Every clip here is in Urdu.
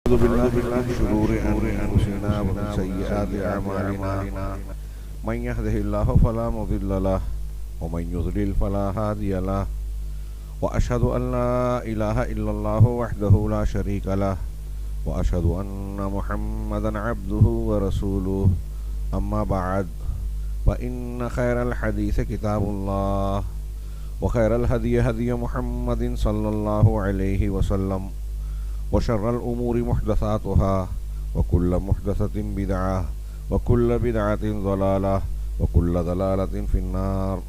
أعوذ بالله من شرور أنفسنا ومن سيئات أعمالنا من يهده الله فلا مضل له ومن يضلل فلا هادي له وأشهد أن لا إله إلا الله وحده لا شريك له وأشهد أن محمدا عبده ورسوله أما بعد فإن خير الحديث كتاب الله وخير الهدي هدي محمد صلى الله عليه وسلم وشر الأمور محدثاتها وكل محدثة بدعة وكل بدعة ضلالة وكل ضلالة في النار.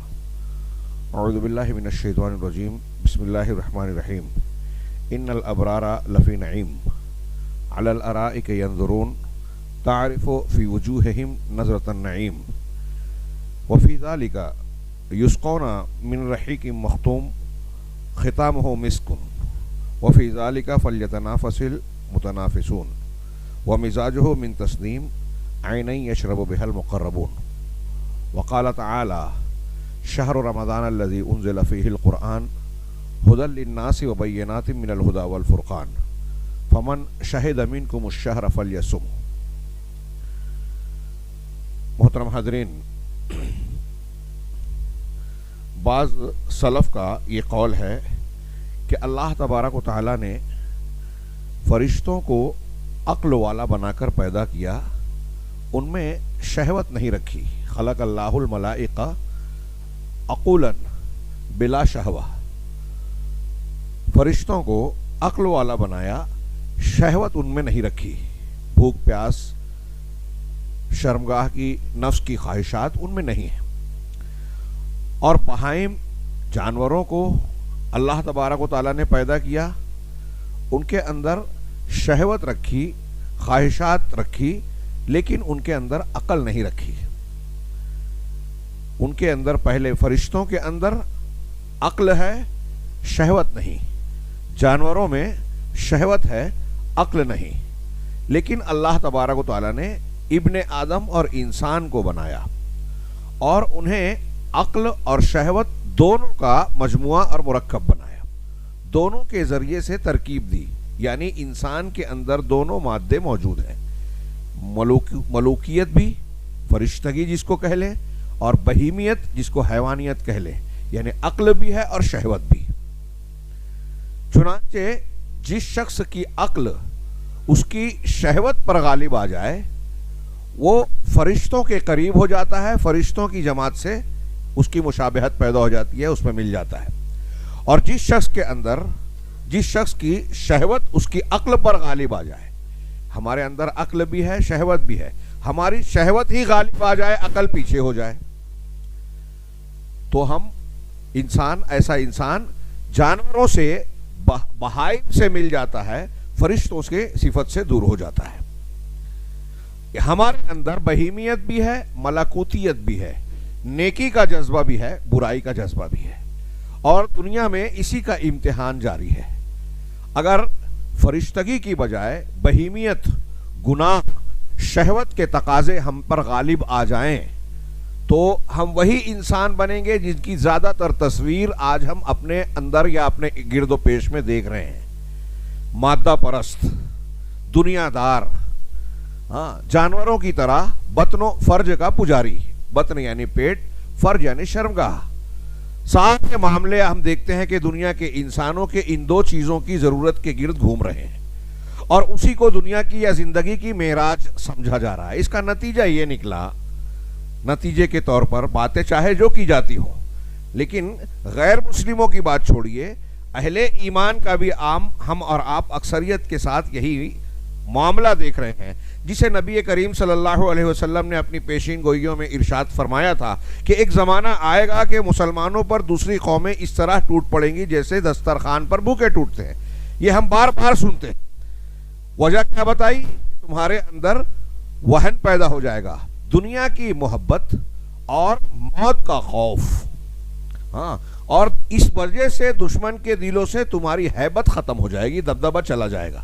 أعوذ بالله من الشيطان الرجيم. بسم الله الرحمن الرحيم. إن الأبرار لفي نعيم على الأرائك ينظرون تعرف في وجوههم نظرة النعيم وفي ذلك يسقون من رحيق مختوم ختامه مسك وفي ذلك فليتنافس المتنافسون ومزاجه من تسنيم عينا يشرب بها المقربون. وقال تعالى شهر رمضان الذي أنزل فيه القرآن هدى للناس وبينات من الهدى والفرقان فمن شهد منكم الشهر فليصم. محترم حاضرین، بعض سلف کا یہ قول ہے کہ اللہ تبارک و تعالیٰ نے فرشتوں کو عقل والا بنا کر پیدا کیا، ان میں شہوت نہیں رکھی. خلق اللہ الملائکہ عقولا بلا شہوہ. فرشتوں کو عقل والا بنایا، شہوت ان میں نہیں رکھی. بھوک پیاس، شرمگاہ کی نفس کی خواہشات ان میں نہیں ہیں. اور بہائم جانوروں کو اللہ تبارک و تعالیٰ نے پیدا کیا، ان کے اندر شہوت رکھی، خواہشات رکھی، لیکن ان کے اندر عقل نہیں رکھی. ان کے اندر پہلے فرشتوں کے اندر عقل ہے، شہوت نہیں. جانوروں میں شہوت ہے، عقل نہیں. لیکن اللہ تبارک و تعالیٰ نے ابن آدم اور انسان کو بنایا اور انہیں عقل اور شہوت دونوں کا مجموعہ اور مرکب بنایا. دونوں کے ذریعے سے ترکیب دی، یعنی انسان کے اندر دونوں مادے موجود ہیں. ملوکیت بھی، فرشتگی جس کو کہہ لیں، اور بہیمیت جس کو حیوانیت کہہ لیں، یعنی عقل بھی ہے اور شہوت بھی. چنانچہ جس شخص کی عقل اس کی شہوت پر غالب آ جائے وہ فرشتوں کے قریب ہو جاتا ہے، فرشتوں کی جماعت سے اس کی مشابہت پیدا ہو جاتی ہے، اس میں مل جاتا ہے. اور جس شخص کی شہوت اس کی عقل پر غالب آ جائے، ہمارے اندر عقل بھی ہے، شہوت بھی ہے، ہماری شہوت ہی غالب آ جائے، عقل پیچھے ہو جائے، تو ہم ایسا انسان جانوروں سے، بہائم سے مل جاتا ہے، فرشتوں کے صفت سے دور ہو جاتا ہے. ہمارے اندر بہیمیت بھی ہے، ملکوتیت بھی ہے، نیکی کا جذبہ بھی ہے، برائی کا جذبہ بھی ہے، اور دنیا میں اسی کا امتحان جاری ہے. اگر فرشتگی کی بجائے بہیمیت، گناہ، شہوت کے تقاضے ہم پر غالب آ جائیں تو ہم وہی انسان بنیں گے جن کی زیادہ تر تصویر آج ہم اپنے اندر یا اپنے گرد و پیش میں دیکھ رہے ہیں. مادہ پرست، دنیا دار، جانوروں کی طرح بطن و فرج کا پجاری. بطن یعنی پیٹ، فرج یعنی شرمگاہ. سارے معاملے ہم دیکھتے ہیں کہ دنیا کے انسانوں کے ان دو چیزوں کی ضرورت کے گرد گھوم رہے ہیں، اور اسی کو دنیا کی یا زندگی کی معراج سمجھا جا رہا ہے. اس کا نتیجہ یہ نکلا، نتیجے کے طور پر باتیں چاہے جو کی جاتی ہوں، لیکن غیر مسلموں کی بات چھوڑیے، اہل ایمان کا بھی عام ہم اور آپ اکثریت کے ساتھ یہی معاملہ دیکھ رہے ہیں، جسے نبی کریم صلی اللہ علیہ وسلم نے اپنی پیشین گوئیوں میں ارشاد فرمایا تھا کہ ایک زمانہ آئے گا کہ مسلمانوں پر دوسری قومیں اس طرح ٹوٹ پڑیں گی جیسے دسترخوان پر بھوکے ٹوٹتے ہیں. یہ ہم بار بار سنتے ہیں. وجہ کیا بتائی؟ تمہارے اندر وہن پیدا ہو جائے گا، دنیا کی محبت اور موت کا خوف. اور اس وجہ سے دشمن کے دلوں سے تمہاری ہیبت ختم ہو جائے گی، دبدبہ چلا جائے گا.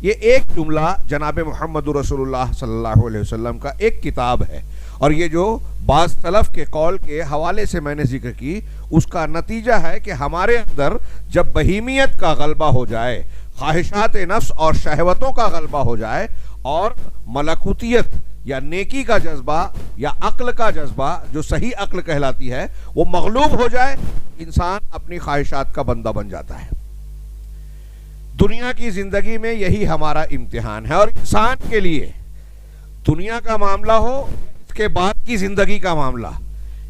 یہ ایک جملہ جناب محمد رسول اللہ صلی اللہ علیہ وسلم کا ایک کتاب ہے، اور یہ جو بعض سلف کے قول کے حوالے سے میں نے ذکر کی، اس کا نتیجہ ہے کہ ہمارے اندر جب بہیمیت کا غلبہ ہو جائے، خواہشات نفس اور شہوتوں کا غلبہ ہو جائے اور ملکوتیت یا نیکی کا جذبہ یا عقل کا جذبہ جو صحیح عقل کہلاتی ہے وہ مغلوب ہو جائے، انسان اپنی خواہشات کا بندہ بن جاتا ہے۔ دنیا کی زندگی میں یہی ہمارا امتحان ہے، اور انسان کے لیے دنیا کا معاملہ ہو، اس کے بعد کی زندگی کا معاملہ،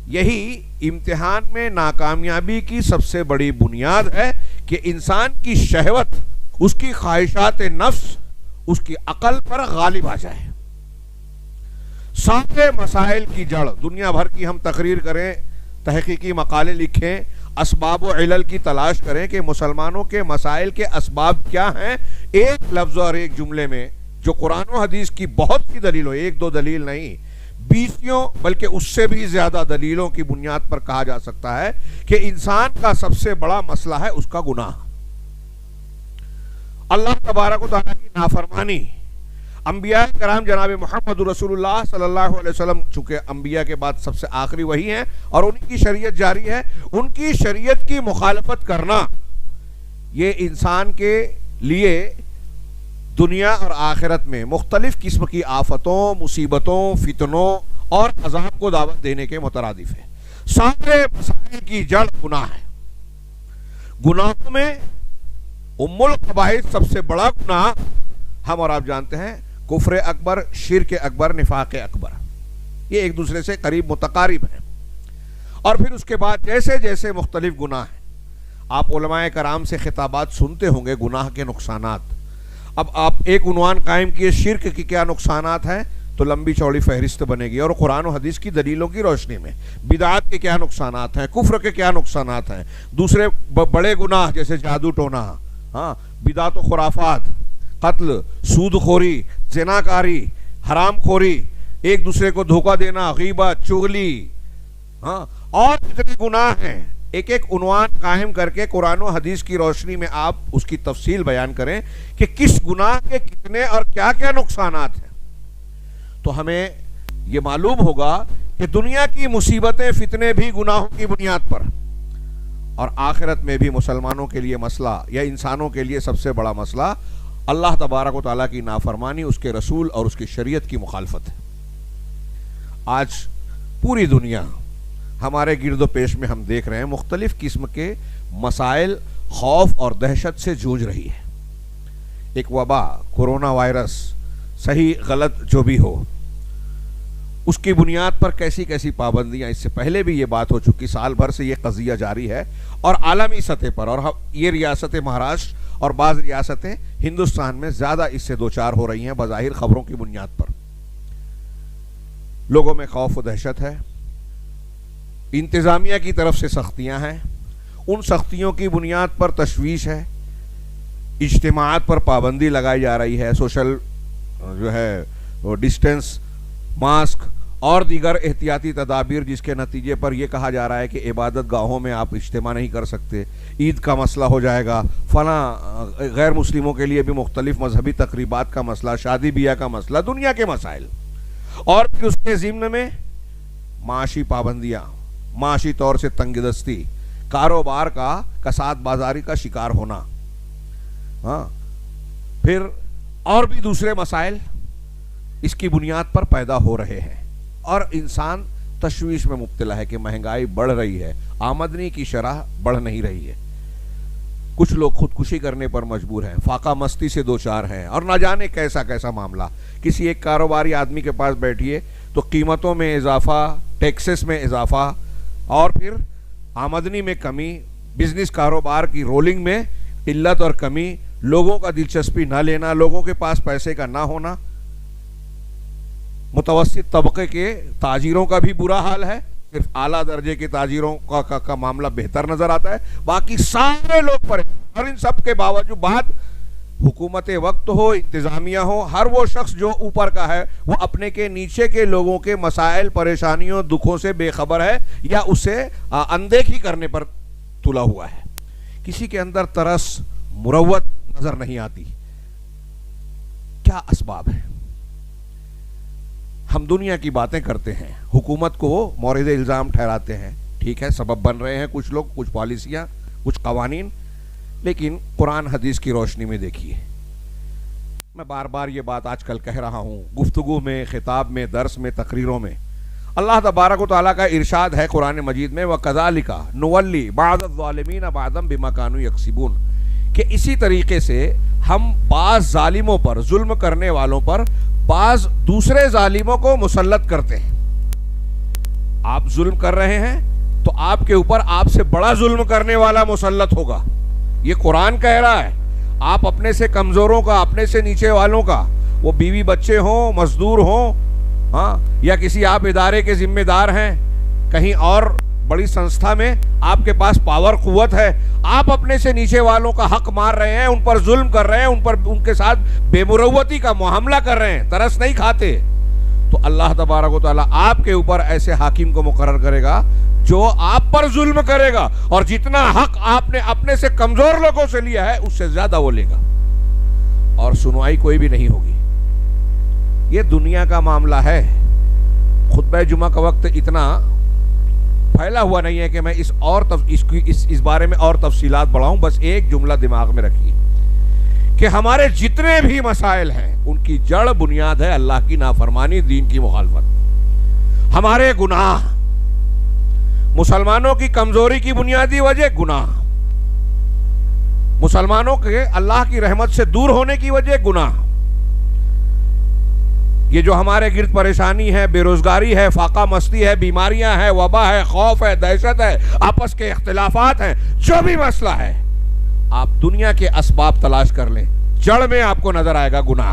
یہی امتحان میں ناکامیابی کی سب سے بڑی بنیاد ہے کہ انسان کی شہوت، اس کی خواہشات نفس اس کی عقل پر غالب آ جائے۔ سارے مسائل کی جڑ، دنیا بھر کی ہم تقریر کریں، تحقیقی مقالے لکھیں، اسباب و علل کی تلاش کریں کہ مسلمانوں کے مسائل کے اسباب کیا ہیں، ایک لفظ اور ایک جملے میں جو قرآن و حدیث کی بہت سی دلیلوں، ایک دو دلیل نہیں، بیسیوں بلکہ اس سے بھی زیادہ دلیلوں کی بنیاد پر کہا جا سکتا ہے کہ انسان کا سب سے بڑا مسئلہ ہے اس کا گناہ، اللہ تبارک و تعالیٰ کی نافرمانی۔ انبیاء کرام جناب محمد رسول اللہ صلی اللہ علیہ وسلم چونکہ انبیاء کے بعد سب سے آخری وہی ہیں اور ان کی شریعت جاری ہے، ان کی شریعت کی مخالفت کرنا یہ انسان کے لیے دنیا اور آخرت میں مختلف قسم کی آفتوں، مصیبتوں، فتنوں اور عذاب کو دعوت دینے کے مترادف ہے۔ سارے مسائل کی جڑ گناہ ہے۔ گناہوں میں ام القبائح سب سے بڑا گناہ ہم اور آپ جانتے ہیں، کفر اکبر، شرک اکبر، نفاق اکبر، یہ ایک دوسرے سے قریب متقارب ہیں۔ اور پھر اس کے بعد جیسے جیسے مختلف گناہ ہیں، آپ علماء کرام سے خطابات سنتے ہوں گے گناہ کے نقصانات۔ اب آپ ایک عنوان قائم کیے شرک کی کیا نقصانات ہیں تو لمبی چوڑی فہرست بنے گی، اور قرآن و حدیث کی دلیلوں کی روشنی میں بدعات کے کیا نقصانات ہیں، کفر کے کیا نقصانات ہیں، دوسرے بڑے گناہ جیسے جادو ٹونا، بدعات و خرافات، قتل، سود خوری، زناکاری، حرام خوری، ایک دوسرے کو دھوکہ دینا، غیبت، چغلی، اور جتنے گناہ ہیں، ایک ایک عنوان قائم کر کے قرآن و حدیث کی روشنی میں آپ اس کی تفصیل بیان کریں کہ کس گناہ کے کتنے اور کیا کیا نقصانات ہیں، تو ہمیں یہ معلوم ہوگا کہ دنیا کی مصیبتیں، فتنے بھی گناہوں کی بنیاد پر، اور آخرت میں بھی مسلمانوں کے لیے مسئلہ یا انسانوں کے لیے سب سے بڑا مسئلہ اللہ تبارک و تعالیٰ کی نافرمانی، اس کے رسول اور اس کی شریعت کی مخالفت ہے۔ آج پوری دنیا ہمارے گرد و پیش میں ہم دیکھ رہے ہیں مختلف قسم کے مسائل خوف اور دہشت سے جوجھ رہی ہے۔ ایک وبا، کورونا وائرس، صحیح غلط جو بھی ہو، اس کی بنیاد پر کیسی کیسی پابندیاں، اس سے پہلے بھی یہ بات ہو چکی، سال بھر سے یہ قضیہ جاری ہے، اور عالمی سطح پر، اور یہ ریاست مہاراشٹر اور بعض ریاستیں ہندوستان میں زیادہ اس سے دوچار ہو رہی ہیں بظاہر خبروں کی بنیاد پر۔ لوگوں میں خوف و دہشت ہے، انتظامیہ کی طرف سے سختیاں ہیں، ان سختیوں کی بنیاد پر تشویش ہے، اجتماعات پر پابندی لگائی جا رہی ہے، سوشل جو ہے ڈسٹینس، ماسک اور دیگر احتیاطی تدابیر، جس کے نتیجے پر یہ کہا جا رہا ہے کہ عبادت گاہوں میں آپ اجتماع نہیں کر سکتے، عید کا مسئلہ ہو جائے گا، فلاں غیر مسلموں کے لیے بھی مختلف مذہبی تقریبات کا مسئلہ، شادی بیاہ کا مسئلہ، دنیا کے مسائل، اور پھر اس کے ضمن میں معاشی پابندیاں، معاشی طور سے تنگ دستی، کاروبار کا کساد بازاری کا شکار ہونا، پھر اور بھی دوسرے مسائل اس کی بنیاد پر پیدا ہو رہے ہیں، اور انسان تشویش میں مبتلا ہے کہ مہنگائی بڑھ رہی ہے، آمدنی کی شرح بڑھ نہیں رہی ہے، کچھ لوگ خودکشی کرنے پر مجبور ہیں، فاقہ مستی سے دوچار ہیں، اور نہ جانے کیسا کیسا معاملہ۔ کسی ایک کاروباری آدمی کے پاس بیٹھیے تو قیمتوں میں اضافہ، ٹیکسز میں اضافہ، اور پھر آمدنی میں کمی، بزنس کاروبار کی رولنگ میں قلت اور کمی، لوگوں کا دلچسپی نہ لینا، لوگوں کے پاس پیسے کا نہ ہونا، متوسط طبقے کے تاجروں کا بھی برا حال ہے، صرف اعلیٰ درجے کے تاجروں کا معاملہ بہتر نظر آتا ہے، باقی سارے لوگ پریشان، اور ان سب کے باوجود حکومت وقت ہو، انتظامیہ ہو، ہر وہ شخص جو اوپر کا ہے وہ اپنے کے نیچے کے لوگوں کے مسائل، پریشانیوں، دکھوں سے بے خبر ہے یا اسے اندیکھی کرنے پر تلا ہوا ہے۔ کسی کے اندر ترس، مروت نظر نہیں آتی۔ کیا اسباب ہے؟ ہم دنیا کی باتیں کرتے ہیں، حکومت کو مورد الزام ٹھہراتے ہیں، ٹھیک ہے، سبب بن رہے ہیں کچھ لوگ، کچھ پالیسیاں، کچھ قوانین، لیکن قرآن حدیث کی روشنی میں دیکھیے، میں بار بار یہ بات آج کل کہہ رہا ہوں، گفتگو میں، خطاب میں، درس میں، تقریروں میں، اللہ تبارک و تعالیٰ کا ارشاد ہے قرآن مجید میں وَكَذَلِكَ نُوَلِّي بَعْضَ الظَّالِمِينَ بَعْضًا بِمَا كَانُوا يَكْسِبُونَ، کہ اسی طریقے سے ہم بعض ظالموں پر، ظلم کرنے والوں پر بعض دوسرے ظالموں کو مسلط کرتے ہیں۔ آپ ظلم کر رہے ہیں تو آپ کے اوپر آپ سے بڑا ظلم کرنے والا مسلط ہوگا، یہ قرآن کہہ رہا ہے۔ آپ اپنے سے کمزوروں کا، اپنے سے نیچے والوں کا، وہ بیوی بچے ہوں، مزدور ہوں، ہاں، یا کسی آپ ادارے کے ذمہ دار ہیں، کہیں اور بڑی سنستھا میں آپ کے پاس پاور قوت ہے، آپ اپنے سے نیچے والوں کا حق مار رہے ہیں، ان پر ظلم کر رہے ہیں، ان کے ساتھ بے مروتی کا معاملہ کر رہے ہیں، ترس نہیں کھاتے، تو اللہ تبارک و تعالیٰ آپ کے اوپر ایسے حاکم کو مقرر کرے گا جو آپ پر ظلم کرے گا، اور جتنا حق آپ نے اپنے سے کمزور لوگوں سے لیا ہے اس سے زیادہ وہ لے گا، اور سنوائی کوئی بھی نہیں ہوگی۔ یہ دنیا کا معاملہ ہے۔ خطبہ جمعہ کا وقت اتنا پھیلا ہوا نہیں ہے کہ میں اس بارے میں اور تفصیلات بڑھاؤں، بس ایک جملہ دماغ میں رکھیے کہ ہمارے جتنے بھی مسائل ہیں ان کی جڑ بنیاد ہے اللہ کی نافرمانی، دین کی مخالفت۔ ہمارے گناہ، مسلمانوں کی کمزوری کی بنیادی وجہ گناہ، مسلمانوں کے اللہ کی رحمت سے دور ہونے کی وجہ گناہ، یہ جو ہمارے گرد پریشانی ہے، بے روزگاری ہے، فاقہ مستی ہے، بیماریاں ہیں، وبا ہے، خوف ہے، دہشت ہے، آپس کے اختلافات ہیں، جو بھی مسئلہ ہے، آپ دنیا کے اسباب تلاش کر لیں، جڑ میں آپ کو نظر آئے گا گناہ،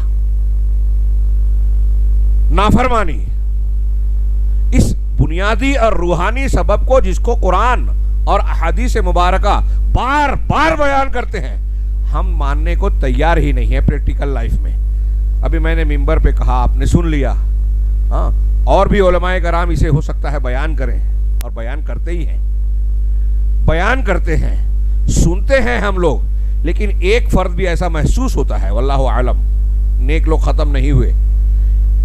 نافرمانی۔ اس بنیادی اور روحانی سبب کو، جس کو قرآن اور احادیث مبارکہ بار بار بیان کرتے ہیں، ہم ماننے کو تیار ہی نہیں ہے پریکٹیکل لائف میں۔ ابھی میں نے ممبر پہ کہا، آپ نے سن لیا، ہاں، اور بھی علماء کرام اسے ہو سکتا ہے بیان کریں، اور بیان کرتے ہی ہیں، بیان کرتے ہیں، سنتے ہیں ہم لوگ، لیکن ایک فرد بھی ایسا محسوس ہوتا ہے، واللہ عالم، نیک لوگ ختم نہیں ہوئے،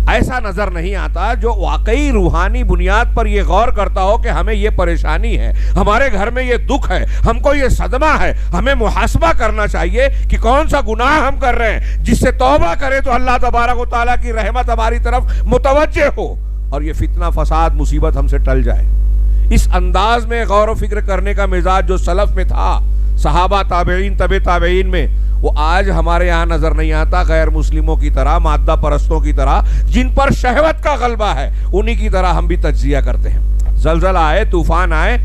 ایسا نظر نہیں آتا جو واقعی روحانی بنیاد پر یہ غور کرتا ہو کہ ہمیں یہ پریشانی ہے، ہمارے گھر میں یہ دکھ ہے، ہم کو یہ صدمہ ہے، ہمیں محاسبہ کرنا چاہیے کہ کون سا گناہ ہم کر رہے ہیں، جس سے توبہ کرے تو اللہ تبارک و تعالیٰ کی رحمت ہماری طرف متوجہ ہو، اور یہ فتنہ فساد مصیبت ہم سے ٹل جائے۔ اس انداز میں غور و فکر کرنے کا مزاج جو سلف میں تھا، صحابہ، تابعین، تبع تابعین میں، وہ آج ہمارے یہاں نظر نہیں آتا۔ غیر مسلموں کی طرح، مادہ پرستوں کی طرح، جن پر شہوت کا غلبہ ہے، انہی کی طرح ہم بھی تجزیہ کرتے ہیں۔ زلزلہ آئے، طوفان آئے،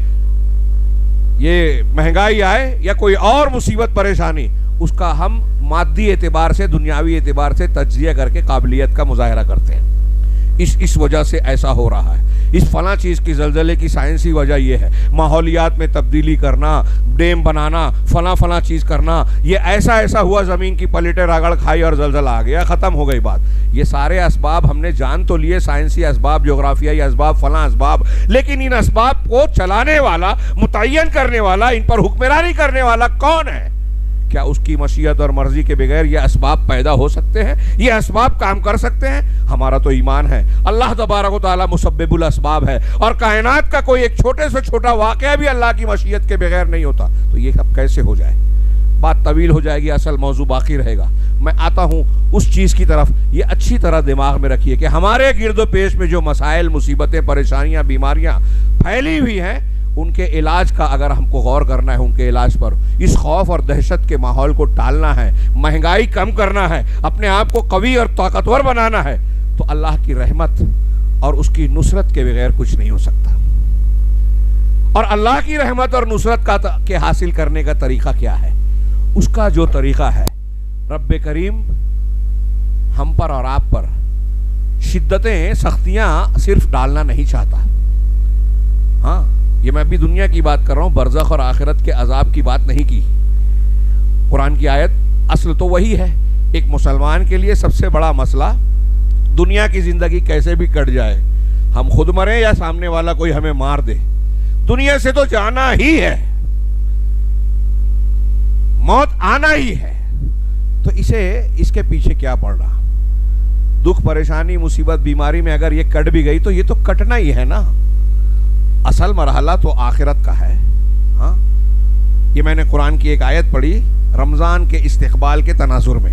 یہ مہنگائی آئے یا کوئی اور مصیبت پریشانی، اس کا ہم مادی اعتبار سے، دنیاوی اعتبار سے تجزیہ کر کے قابلیت کا مظاہرہ کرتے ہیں۔ اس وجہ سے ایسا ہو رہا ہے، اس فلاں چیز کی، زلزلے کی سائنسی وجہ یہ ہے، ماحولیات میں تبدیلی کرنا، ڈیم بنانا، فلاں چیز کرنا، یہ ایسا ہوا، زمین کی پلیٹیں رگڑ کھائی اور زلزلہ آ گیا، ختم ہو گئی بات۔ یہ سارے اسباب ہم نے جان تو لیے، سائنسی اسباب، جغرافیائی اسباب، فلاں اسباب، لیکن ان اسباب کو چلانے والا، متعین کرنے والا، ان پر حکمرانی کرنے والا کون ہے؟ کیا اس کی مشیت اور مرضی کے بغیر یہ اسباب پیدا ہو سکتے ہیں؟ یہ اسباب کام کر سکتے ہیں؟ ہمارا تو ایمان ہے اللہ تبارک و تعالیٰ مسبب الاسباب ہے، اور کائنات کا کوئی ایک چھوٹے سے چھوٹا واقعہ بھی اللہ کی مشیت کے بغیر نہیں ہوتا، تو یہ سب کیسے ہو جائے؟ بات طویل ہو جائے گی، اصل موضوع باقی رہے گا۔ میں آتا ہوں اس چیز کی طرف، یہ اچھی طرح دماغ میں رکھیے کہ ہمارے گرد و پیش میں جو مسائل، مصیبتیں، پریشانیاں، بیماریاں پھیلی ہوئی ہیں، ان کے علاج کا اگر ہم کو غور کرنا ہے، ان کے علاج پر، اس خوف اور دہشت کے ماحول کو ٹالنا ہے، مہنگائی کم کرنا ہے، اپنے آپ کو قوی اور طاقتور بنانا ہے، تو اللہ کی رحمت اور اس کی نصرت کے بغیر کچھ نہیں ہو سکتا۔ اور اللہ کی رحمت اور نصرت کے حاصل کرنے کا طریقہ کیا ہے؟ اس کا جو طریقہ ہے، رب کریم ہم پر اور آپ پر شدتیں، سختیاں صرف ڈالنا نہیں چاہتا۔ ہاں، یہ میں بھی دنیا کی بات کر رہا ہوں، برزخ اور آخرت کے عذاب کی بات نہیں کی۔ قرآن کی آیت اصل تو وہی ہے۔ ایک مسلمان کے لیے سب سے بڑا مسئلہ دنیا کی زندگی کیسے بھی کٹ جائے، ہم خود مریں یا سامنے والا کوئی ہمیں مار دے، دنیا سے تو جانا ہی ہے، موت آنا ہی ہے۔ تو اس کے پیچھے کیا پڑ رہا؟ دکھ، پریشانی، مصیبت، بیماری میں اگر یہ کٹ بھی گئی تو یہ تو کٹنا ہی ہے نا۔ اصل مرحلہ تو آخرت کا ہے۔ ہاں، یہ میں نے قرآن کی ایک آیت پڑھی رمضان کے استقبال کے تناظر میں.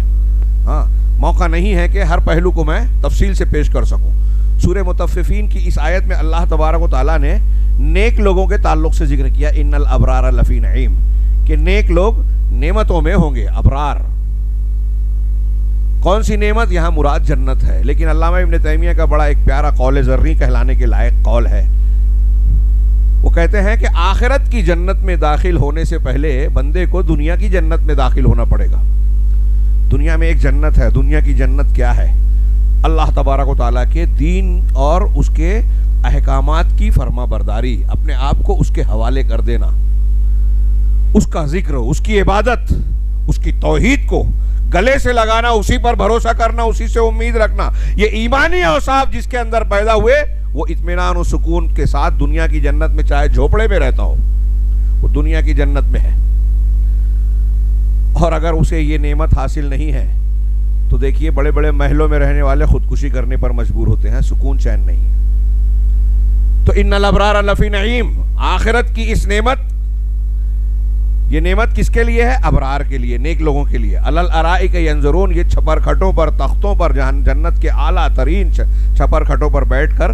ہاں موقع نہیں ہے کہ ہر پہلو کو میں تفصیل سے پیش کر سکوں. سورہ مطففین کی اس آیت میں اللہ تبارک و تعالیٰ نے نیک لوگوں کے تعلق سے ذکر کیا ان الابرار لفی نعیم, کہ نیک لوگ نعمتوں میں ہوں گے. ابرار کون سی نعمت؟ یہاں مراد جنت ہے. لیکن علامہ ابن تیمیہ کا بڑا ایک پیارا قول زرعی کہلانے کے لائق قول ہے. وہ کہتے ہیں کہ آخرت کی جنت میں داخل ہونے سے پہلے بندے کو دنیا کی جنت میں داخل ہونا پڑے گا. دنیا میں ایک جنت ہے. دنیا کی جنت کیا ہے؟ اللہ تبارک و تعالیٰ کے دین اور اس کے احکامات کی فرما برداری, اپنے آپ کو اس کے حوالے کر دینا, اس کا ذکر, اس کی عبادت, اس کی توحید کو گلے سے لگانا, اسی پر بھروسہ کرنا, اسی سے امید رکھنا. یہ ایمانی اوصاف جس کے اندر پیدا ہوئے وہ اطمینان و سکون کے ساتھ دنیا کی جنت میں چاہے جھوپڑے میں رہتا ہو وہ دنیا کی جنت میں ہے. اور اگر اسے یہ نعمت حاصل نہیں ہے تو دیکھیے بڑے بڑے محلوں میں رہنے والے خودکشی کرنے پر مجبور ہوتے ہیں, سکون چین نہیں ہے. تو ان الابرار لفی نعیم, آخرت کی اس نعمت, یہ نعمت کس کے لیے ہے؟ ابرار کے لیے, نیک لوگوں کے لیے. علل ارائک ینظرون, یہ چھپر کھٹوں پر, تختوں پر, جنت کے اعلیٰ ترین چھپر کھٹوں پر بیٹھ کر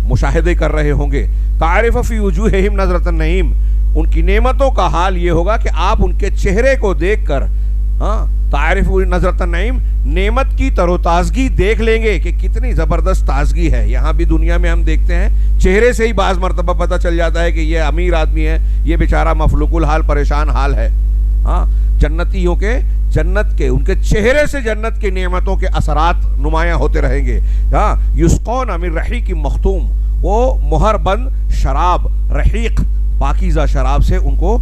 مشاہدے کر رہے ہوں گے. تعرف فی وجوہہم نظرۃ النعیم, ان کی نعمتوں کا حال یہ ہوگا کہ آپ ان کے چہرے کو دیکھ کر, ہاں تعرف نظرۃ النعیم, نعمت کی تر و تازگی دیکھ لیں گے کہ کتنی زبردست تازگی ہے. یہاں بھی دنیا میں ہم دیکھتے ہیں چہرے سے ہی بعض مرتبہ پتہ چل جاتا ہے کہ یہ امیر آدمی ہے, یہ بیچارہ مفلوق الحال پریشان حال ہے. ہاں جنتیوں کے, جنت کے, ان کے چہرے سے جنت کی نعمتوں کے اثرات نمایاں ہوتے رہیں گے. ہاں یسقون من رحیق مختوم, وہ مہر بند شراب, رحیق پاکیزہ شراب سے ان کو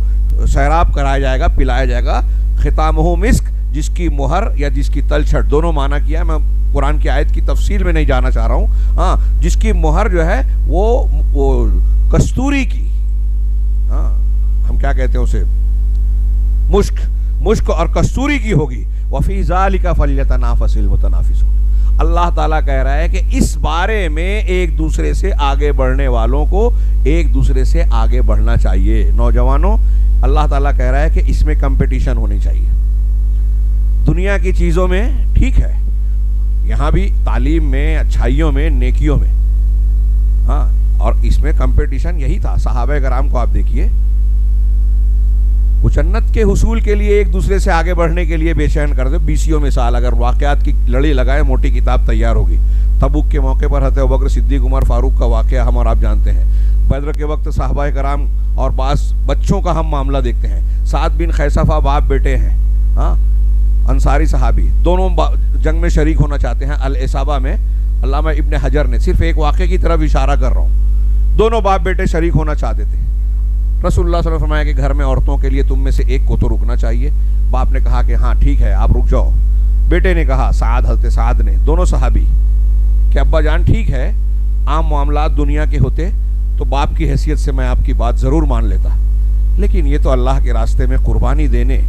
سیراب کرایا جائے گا, پلایا جائے گا. ختامہ مسک, جس کی مہر یا جس کی تلچھٹ, دونوں معنی کیا ہے. میں قرآن کی آیت کی تفصیل میں نہیں جانا چاہ رہا ہوں. ہاں جس کی مہر جو ہے وہ کستوری کی, ہاں ہم کیا کہتے ہیں اسے, مشک اور کستوری کی ہوگی. وفی ذالک فلیتنافس المتنافسون, اللہ تعالیٰ کہہ رہا ہے کہ اس بارے میں ایک دوسرے سے آگے بڑھنے والوں کو ایک دوسرے سے آگے بڑھنا چاہیے. نوجوانوں, اللہ تعالیٰ کہہ رہا ہے کہ اس میں کمپٹیشن ہونی چاہیے. دنیا کی چیزوں میں ٹھیک ہے, یہاں بھی تعلیم میں, اچھائیوں میں, نیکیوں میں, ہاں, اور اس میں کمپٹیشن یہی تھا. صحابہ کرام کو آپ دیکھیے, وہ جنت کے حصول کے لیے ایک دوسرے سے آگے بڑھنے کے لیے بے چین کرتے. 20 مثال اگر واقعات کی لڑی لگائے موٹی کتاب تیار ہوگی. تبوک کے موقع پر حضرت ابوبکر صدیق عمر فاروق کا واقعہ ہم اور آپ جانتے ہیں. بدر کے وقت صحابہ کرام اور بعض بچوں کا ہم معاملہ دیکھتے ہیں. سعد بن خیصفہ باپ بیٹے ہیں, ہاں انصاری صحابی, دونوں جنگ میں شریک ہونا چاہتے ہیں. الاصابہ میں علامہ ابن حجر نے صرف ایک واقعے کی طرف اشارہ کر رہا ہوں, دونوں باپ بیٹے شریک ہونا چاہتے تھے. رسول اللہ صلی اللہ علیہ وسلم نے فرمایا کہ گھر میں عورتوں کے لیے تم میں سے ایک کو تو رکنا چاہیے. باپ نے کہا کہ ہاں ٹھیک ہے آپ رک جاؤ. بیٹے نے کہا, حضرت سعد نے, دونوں صحابی, کہ ابا جان ٹھیک ہے عام معاملات دنیا کے ہوتے تو باپ کی حیثیت سے میں آپ کی بات ضرور مان لیتا, لیکن یہ تو اللہ کے راستے میں قربانی دینے,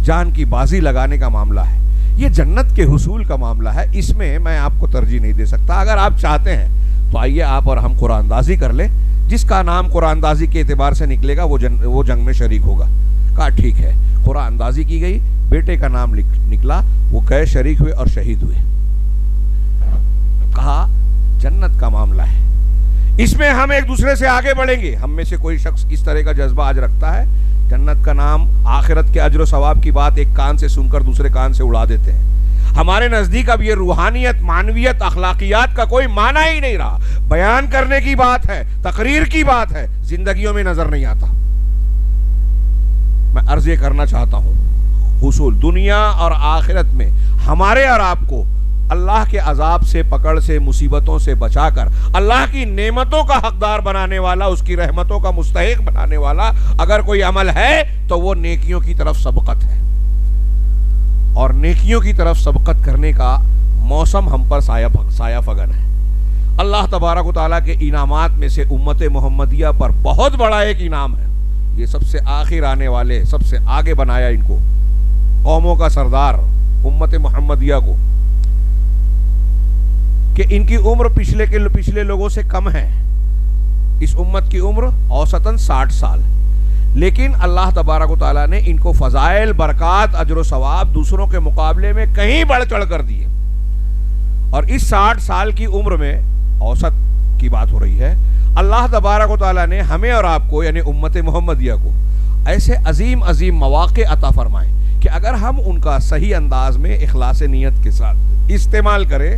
جان کی بازی لگانے کا معاملہ ہے, یہ جنت کے حصول کا معاملہ ہے, اس میں میں آپ کو ترجیح نہیں دے سکتا. اگر آپ چاہتے ہیں تو آئیے آپ اور ہم قرآن اندازی کر لیں, جس کا نام قرآن اندازی کے اعتبار سے نکلے گا وہ جنگ میں شریک ہوگا. کہا ٹھیک ہے, قرآن اندازی کی گئی, بیٹے کا نام نکلا, وہ گئے شریک ہوئے اور شہید ہوئے. کہا جنت کا معاملہ ہے, اس میں ہم ایک دوسرے سے آگے بڑھیں گے. ہم میں سے کوئی شخص اس طرح کا جذبہ آج رکھتا ہے, جنت کا نام, آخرت کے اجر و ثواب کی بات ایک کان سے سن کر دوسرے کان سے اڑا دیتے ہیں. ہمارے نزدیک اب یہ روحانیت, معنویت, اخلاقیات کا کوئی معنی ہی نہیں رہا. بیان کرنے کی بات ہے, تقریر کی بات ہے, زندگیوں میں نظر نہیں آتا. میں عرض یہ کرنا چاہتا ہوں, حصول دنیا اور آخرت میں ہمارے اور آپ کو اللہ کے عذاب سے, پکڑ سے, مصیبتوں سے بچا کر اللہ کی نعمتوں کا حقدار بنانے والا, اس کی رحمتوں کا مستحق بنانے والا اگر کوئی عمل ہے تو وہ نیکیوں کی طرف سبقت ہے. اور نیکیوں کی طرف سبقت کرنے کا موسم ہم پر سایہ فگن ہے. اللہ تبارک و تعالیٰ کے انعامات میں سے امت محمدیہ پر بہت بڑا ایک انعام ہے, یہ سب سے آخر آنے والے, سب سے آگے بنایا ان کو, قوموں کا سردار امت محمدیہ کو, کہ ان کی عمر پچھلے لوگوں سے کم ہے. اس امت کی عمر اوسطاً 60 سال, لیکن اللہ تبارک و تعالیٰ نے ان کو فضائل، برکات، اجر و ثواب دوسروں کے مقابلے میں کہیں بڑھ چڑھ کر دیے. اور اس 60 سال کی عمر میں، اوسط کی بات ہو رہی ہے، اللہ تبارک و تعالیٰ نے ہمیں اور آپ کو یعنی امت محمدیہ کو ایسے عظیم عظیم مواقع عطا فرمائے کہ اگر ہم ان کا صحیح انداز میں اخلاص نیت کے ساتھ استعمال کریں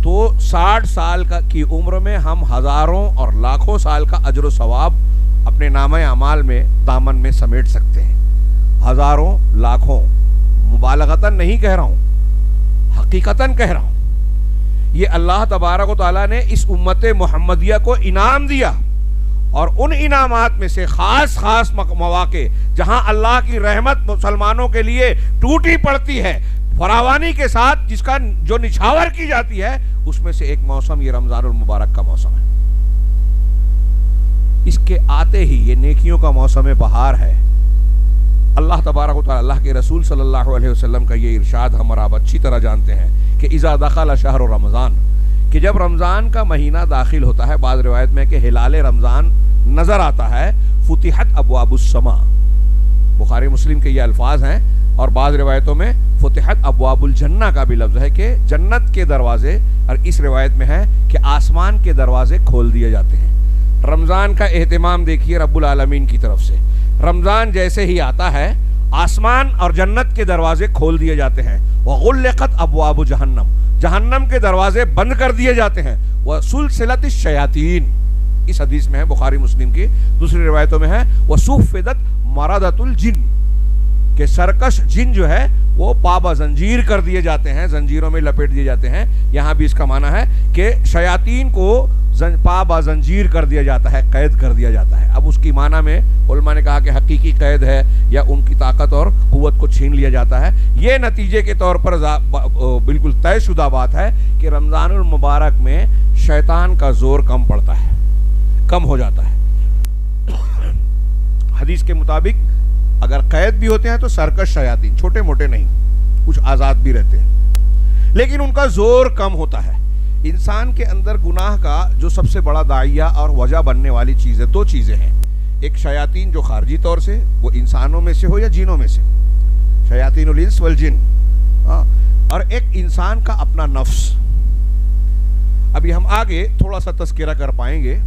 تو 60 سال کی عمر میں ہم ہزاروں اور لاکھوں سال کا اجر و ثواب اپنے نامہ اعمال میں دامن میں سمیٹ سکتے ہیں. ہزاروں، لاکھوں، مبالغتاً نہیں کہہ رہا ہوں، حقیقتاً کہہ رہا ہوں. یہ اللہ تبارک و تعالیٰ نے اس امت محمدیہ کو انعام دیا، اور ان انعامات میں سے خاص خاص مواقع جہاں اللہ کی رحمت مسلمانوں کے لیے ٹوٹی پڑتی ہے فراوانی کے ساتھ، جس کا جو نچھاور کی جاتی ہے، اس میں سے ایک موسم یہ رمضان المبارک کا موسم ہے. اس کے آتے ہی یہ نیکیوں کا موسم بہار ہے. اللہ تبارک و تعالی، اللہ کے رسول صلی اللہ علیہ وسلم کا یہ ارشاد ہم اور آپ اچھی طرح جانتے ہیں کہ اذا دخل شہر رمضان، کہ جب رمضان کا مہینہ داخل ہوتا ہے، بعض روایت میں کہ ہلال رمضان نظر آتا ہے، فتحت ابواب السماء، بخاری مسلم کے یہ الفاظ ہیں. اور بعض روایتوں میں فتحت ابواب الجنہ کا بھی لفظ ہے کہ جنت کے دروازے، اور اس روایت میں ہے کہ آسمان کے دروازے کھول دیے جاتے ہیں. رمضان کا اہتمام دیکھیے رب العالمین کی طرف سے. رمضان جیسے ہی آتا ہے، آسمان اور جنت کے دروازے کھول دیے جاتے ہیں. وغلقت ابواب جہنم، جہنم کے دروازے بند کر دیے جاتے ہیں. وسلسلت الشیاطین، اس حدیث میں ہے بخاری مسلم کی. دوسری روایتوں میں ہے وصفدت مردۃ الجن، کہ سرکش جن جو ہے وہ پابا زنجیر کر دیے جاتے ہیں، زنجیروں میں لپیٹ دیے جاتے ہیں. یہاں بھی اس کا معنی ہے کہ شیاطین کو پابا زنجیر کر دیا جاتا ہے، قید کر دیا جاتا ہے. اب اس کی معنی میں علماء نے کہا کہ حقیقی قید ہے یا ان کی طاقت اور قوت کو چھین لیا جاتا ہے. یہ نتیجے کے طور پر بالکل طے شدہ بات ہے کہ رمضان المبارک میں شیطان کا زور کم پڑتا ہے، کم ہو جاتا ہے. حدیث کے مطابق اگر قید بھی ہوتے ہیں تو سرکش شیاطین، چھوٹے موٹے نہیں، کچھ آزاد بھی رہتے ہیں، لیکن ان کا زور کم ہوتا ہے. انسان کے اندر گناہ کا جو سب سے بڑا داعیہ اور وجہ بننے والی چیزیں، دو چیزیں ہیں. ایک شیاطین جو خارجی طور سے وہ انسانوں میں سے ہو یا جنوں میں سے، شیاطین الانس والجن، اور ایک انسان کا اپنا نفس. ابھی ہم آگے تھوڑا سا تذکرہ کر پائیں گے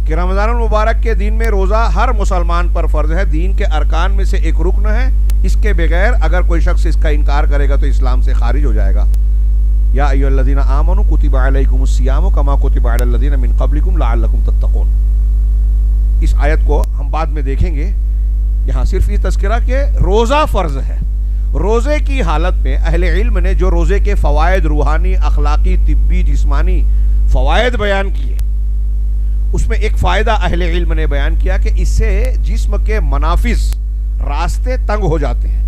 کہ رمضان المبارک کے دن میں روزہ ہر مسلمان پر فرض ہے، دین کے ارکان میں سے ایک رکن ہے. اس کے بغیر اگر کوئی شخص اس کا انکار کرے گا تو اسلام سے خارج ہو جائے گا. یا ایھا الذین آمنوا کتب علیکم الصیام کما کتب علی الذین من قبلکم لعلکم تتقون. اس آیت کو ہم بعد میں دیکھیں گے. یہاں صرف یہ تذکرہ کہ روزہ فرض ہے. روزے کی حالت میں اہل علم نے جو روزے کے فوائد، روحانی، اخلاقی، طبی، جسمانی فوائد بیان کیے، اس میں ایک فائدہ اہل علم نے بیان کیا کہ اس سے جسم کے منافذ، راستے تنگ ہو جاتے ہیں.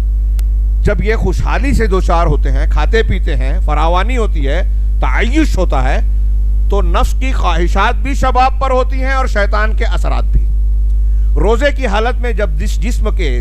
جب یہ خوشحالی سے دوچار ہوتے ہیں، کھاتے پیتے ہیں، فراوانی ہوتی ہے، تعیش ہوتا ہے، تو نفس کی خواہشات بھی شباب پر ہوتی ہیں اور شیطان کے اثرات بھی. روزے کی حالت میں جب جسم کے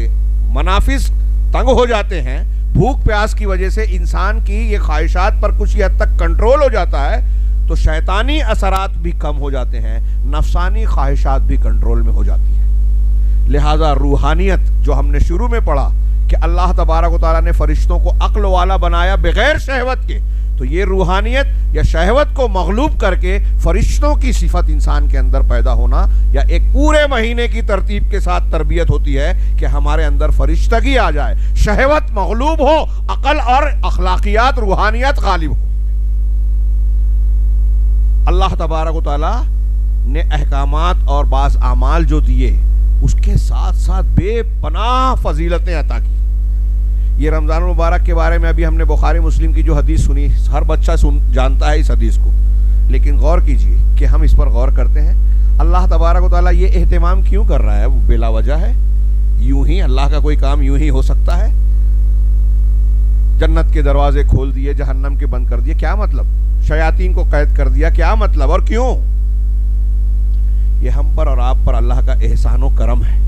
منافذ تنگ ہو جاتے ہیں، بھوک پیاس کی وجہ سے انسان کی یہ خواہشات پر کچھ حد تک کنٹرول ہو جاتا ہے، تو شیطانی اثرات بھی کم ہو جاتے ہیں، نفسانی خواہشات بھی کنٹرول میں ہو جاتی ہیں. لہذا روحانیت جو ہم نے شروع میں پڑھا کہ اللہ تبارک و تعالیٰ نے فرشتوں کو عقل والا بنایا بغیر شہوت کے، تو یہ روحانیت یا شہوت کو مغلوب کر کے فرشتوں کی صفت انسان کے اندر پیدا ہونا، یا ایک پورے مہینے کی ترتیب کے ساتھ تربیت ہوتی ہے کہ ہمارے اندر فرشتگی آ جائے، شہوت مغلوب ہو، عقل اور اخلاقیات، روحانیت غالب ہو. اللہ تبارک و تعالیٰ نے احکامات اور بعض اعمال جو دیے، اس کے ساتھ ساتھ بے پناہ فضیلتیں عطا کی. یہ رمضان المبارک کے بارے میں ابھی ہم نے بخاری مسلم کی جو حدیث سنی، ہر بچہ جانتا ہے اس حدیث کو، لیکن غور کیجئے کہ ہم اس پر غور کرتے ہیں. اللہ تبارک و تعالیٰ یہ اہتمام کیوں کر رہا ہے؟ وہ بلا وجہ ہے. یوں ہی اللہ کا کوئی کام یوں ہی ہو سکتا ہے؟ جنت کے دروازے کھول دیے، جہنم کے بند کر دیے، کیا مطلب؟ شیاطین کو قید کر دیا، کیا مطلب اور کیوں؟ یہ ہم پر اور آپ پر اللہ کا احسان و کرم ہے.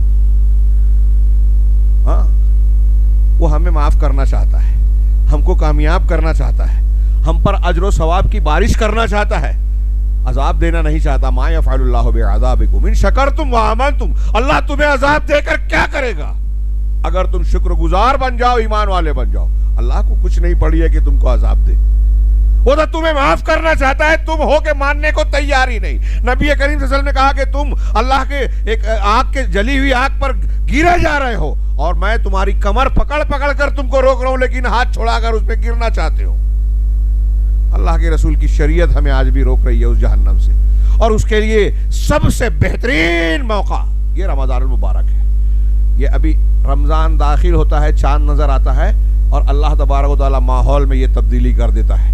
ہاں، وہ ہمیں معاف کرنا چاہتا ہے، ہم کو کامیاب کرنا چاہتا ہے، ہم پر اجر و ثواب کی بارش کرنا چاہتا ہے. عذاب دینا نہیں چاہتا. ما یفعل اللہ بعذابکم ان شکرتم وآمنتم, اللہ تمہیں عذاب دے کر کیا کرے گا اگر تم شکر گزار بن جاؤ, ایمان والے بن جاؤ. اللہ کو کچھ نہیں پڑی ہے کہ تم کو عذاب دے, وہ تو تمہیں معاف کرنا چاہتا ہے, تم ہو کے ماننے کو تیار ہی نہیں. نبی کریم صلی اللہ علیہ وسلم نے کہا کہ تم اللہ کے ایک آگ کے جلی ہوئی آگ پر گرے جا رہے ہو اور میں تمہاری کمر پکڑ پکڑ کر تم کو روک رہا ہوں, لیکن ہاتھ چھوڑا کر اس پہ گرنا چاہتے ہو. اللہ کے رسول کی شریعت ہمیں آج بھی روک رہی ہے اس جہنم سے, اور اس کے لیے سب سے بہترین موقع یہ رمضان المبارک ہے. یہ ابھی رمضان داخل ہوتا ہے, چاند نظر آتا ہے اور اللہ تبارک و تعالی ماحول میں یہ تبدیلی کر دیتا ہے.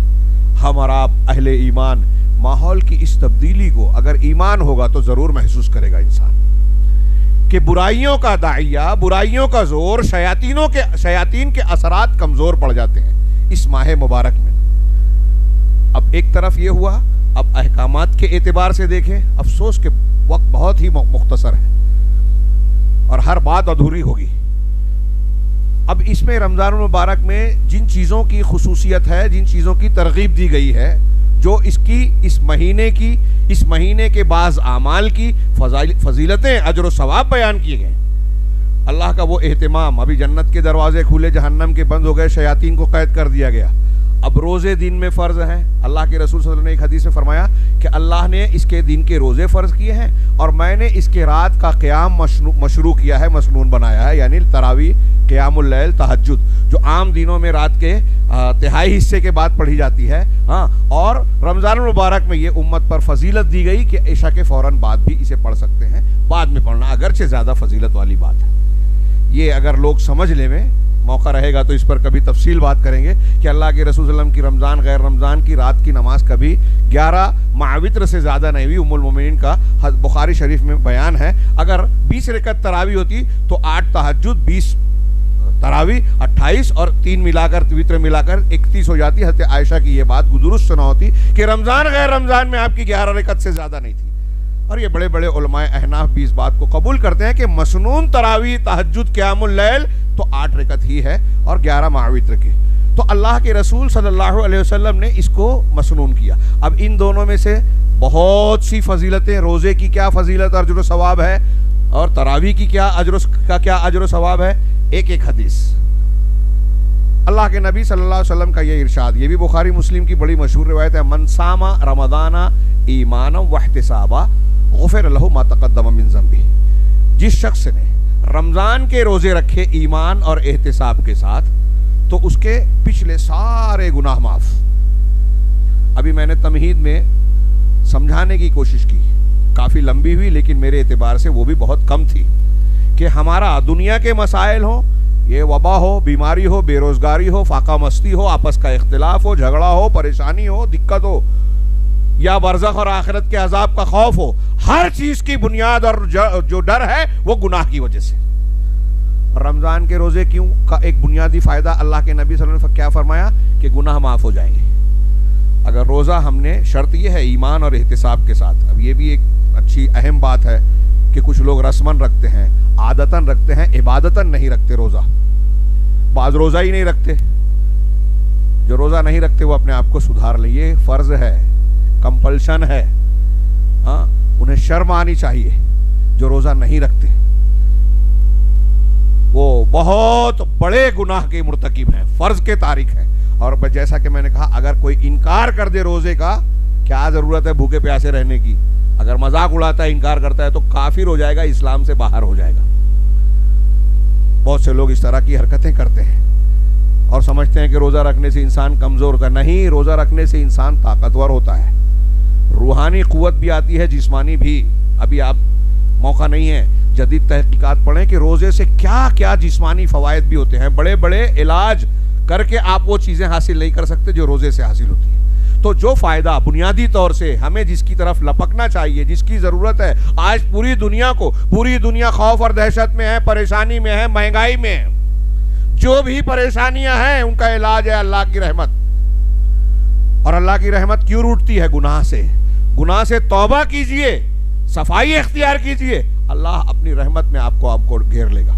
ہم اور آپ اہل ایمان ماحول کی اس تبدیلی کو اگر ایمان ہوگا تو ضرور محسوس کرے گا انسان کہ برائیوں کا داعیہ, برائیوں کا زور, شیاطین کے اثرات کمزور پڑ جاتے ہیں اس ماہ مبارک میں. اب ایک طرف یہ ہوا, اب احکامات کے اعتبار سے دیکھیں, افسوس کہ وقت بہت ہی مختصر ہے اور ہر بات ادھوری ہوگی. اب اس میں رمضان المبارک میں جن چیزوں کی خصوصیت ہے, جن چیزوں کی ترغیب دی گئی ہے, جو اس مہینے کے بعض اعمال کی فضیلتیں, اجر و ثواب بیان کیے گئے, اللہ کا وہ اہتمام. ابھی جنت کے دروازے کھلے, جہنم کے بند ہو گئے, شیاطین کو قید کر دیا گیا. اب روزے دن میں فرض ہیں. اللہ کے رسول صلی اللہ علیہ وسلم نے ایک حدیث میں فرمایا کہ اللہ نے اس کے دن کے روزے فرض کیے ہیں اور میں نے اس کے رات کا قیام مشروع کیا ہے, مسنون بنایا ہے, یعنی تراویح, قیام اللیل, تہجد, جو عام دنوں میں رات کے تہائی حصے کے بعد پڑھی جاتی ہے. ہاں, اور رمضان المبارک میں یہ امت پر فضیلت دی گئی کہ عشاء کے فوراً بعد بھی اسے پڑھ سکتے ہیں, بعد میں پڑھنا اگرچہ زیادہ فضیلت والی بات ہے. یہ اگر لوگ سمجھ لیں, میں موقع رہے گا تو اس پر کبھی تفصیل بات کریں گے کہ اللہ کے رسول صلی اللہ علیہ وسلم کی رمضان غیر رمضان کی رات کی نماز کبھی 11 معوتر سے زیادہ نہیں ہوئی. ام المومنین کا بخاری شریف میں بیان ہے, اگر 20 رکعت تراویح ہوتی تو 8 تہجد, 20 تراویح, 28 اور 3 ملا کر وتر ملا کر 31 ہو جاتی. حضرت عائشہ کی یہ بات درست سنا ہوتی کہ رمضان غیر رمضان میں آپ کی 11 رکعت سے زیادہ نہیں تھی. اور یہ بڑے بڑے علماء احناف بھی اس بات کو قبول کرتے ہیں کہ مسنون تراویح, تہجد, قیام اللیل تو 8 رکعت ہی ہے اور 11 معوتر کے. تو اللہ کے رسول صلی اللہ علیہ وسلم نے اس کو مسنون کیا. اب ان دونوں میں سے بہت سی فضیلتیں, روزے کی کیا فضیلت اجر و ثواب ہے اور تراویح کی کیا اجر و ثواب ہے. ایک حدیث اللہ کے نبی صلی اللہ علیہ وسلم کا یہ ارشاد, یہ بھی بخاری مسلم کی بڑی مشہور روایت ہے, من صام رمضان ایمانا واحتسابا غفر لہ ما تقدم من ذنبہ. جس شخص نے رمضان کے روزے رکھے ایمان اور احتساب کے ساتھ تو اس کے پچھلے سارے گناہ معاف. ابھی میں نے تمہید میں سمجھانے کی کوشش کی, کافی لمبی ہوئی لیکن میرے اعتبار سے وہ بھی بہت کم تھی, کہ ہمارا دنیا کے مسائل ہوں, یہ وبا ہو, بیماری ہو, بے روزگاری ہو, فاقہ مستی ہو, آپس کا اختلاف ہو, جھگڑا ہو, پریشانی ہو, دقت ہو, یا برزخ اور آخرت کے عذاب کا خوف ہو, ہر چیز کی بنیاد اور جو ڈر ہے وہ گناہ کی وجہ سے. رمضان کے روزے کیوں کا ایک بنیادی فائدہ اللہ کے نبی صلی اللہ علیہ وسلم نے کیا فرمایا کہ گناہ معاف ہو جائیں گے اگر روزہ ہم نے, شرط یہ ہے ایمان اور احتساب کے ساتھ. اب یہ بھی ایک اچھی اہم بات ہے کہ کچھ لوگ رسماً رکھتے ہیں, عادتاً رکھتے ہیں, عبادتاً نہیں رکھتے روزہ. بعض روزہ ہی نہیں رکھتے, جو روزہ نہیں رکھتے وہ اپنے آپ کو سدھار لیں. یہ فرض ہے, کمپلشن ہے, ہاں, انہیں شرم آنی چاہیے. جو روزہ نہیں رکھتے وہ بہت بڑے گناہ کے مرتکب ہیں, فرض کے تارک ہیں. اور جیسا کہ میں نے کہا, اگر کوئی انکار کر دے روزے کا, کیا ضرورت ہے بھوکے پیاسے رہنے کی؟ اگر مذاق اڑاتا ہے, انکار کرتا ہے تو کافر ہو جائے گا, اسلام سے باہر ہو جائے گا. بہت سے لوگ اس طرح کی حرکتیں کرتے ہیں اور سمجھتے ہیں کہ روزہ رکھنے سے انسان کمزور ہوتا ہے. نہیں, روزہ رکھنے سے انسان طاقتور ہوتا ہے, روحانی قوت بھی آتی ہے, جسمانی بھی. ابھی آپ موقع نہیں ہے, جدید تحقیقات پڑھیں کہ روزے سے کیا کیا جسمانی فوائد بھی ہوتے ہیں. بڑے بڑے علاج کر کے آپ وہ چیزیں حاصل نہیں کر سکتے جو روزے سے حاصل ہوتی ہیں. تو جو فائدہ بنیادی طور سے ہمیں جس کی طرف لپکنا چاہیے, جس کی ضرورت ہے, آج پوری دنیا خوف اور دہشت میں ہے, پریشانی میں ہے, مہنگائی میں ہے. جو بھی پریشانیاں ہیں ان کا علاج ہے اللہ کی رحمت. اور اللہ کی رحمت کیوں روٹتی ہے؟ گناہ سے. گناہ سے توبہ کیجئے, صفائی اختیار کیجئے, اللہ اپنی رحمت میں آپ کو گھیر لے گا.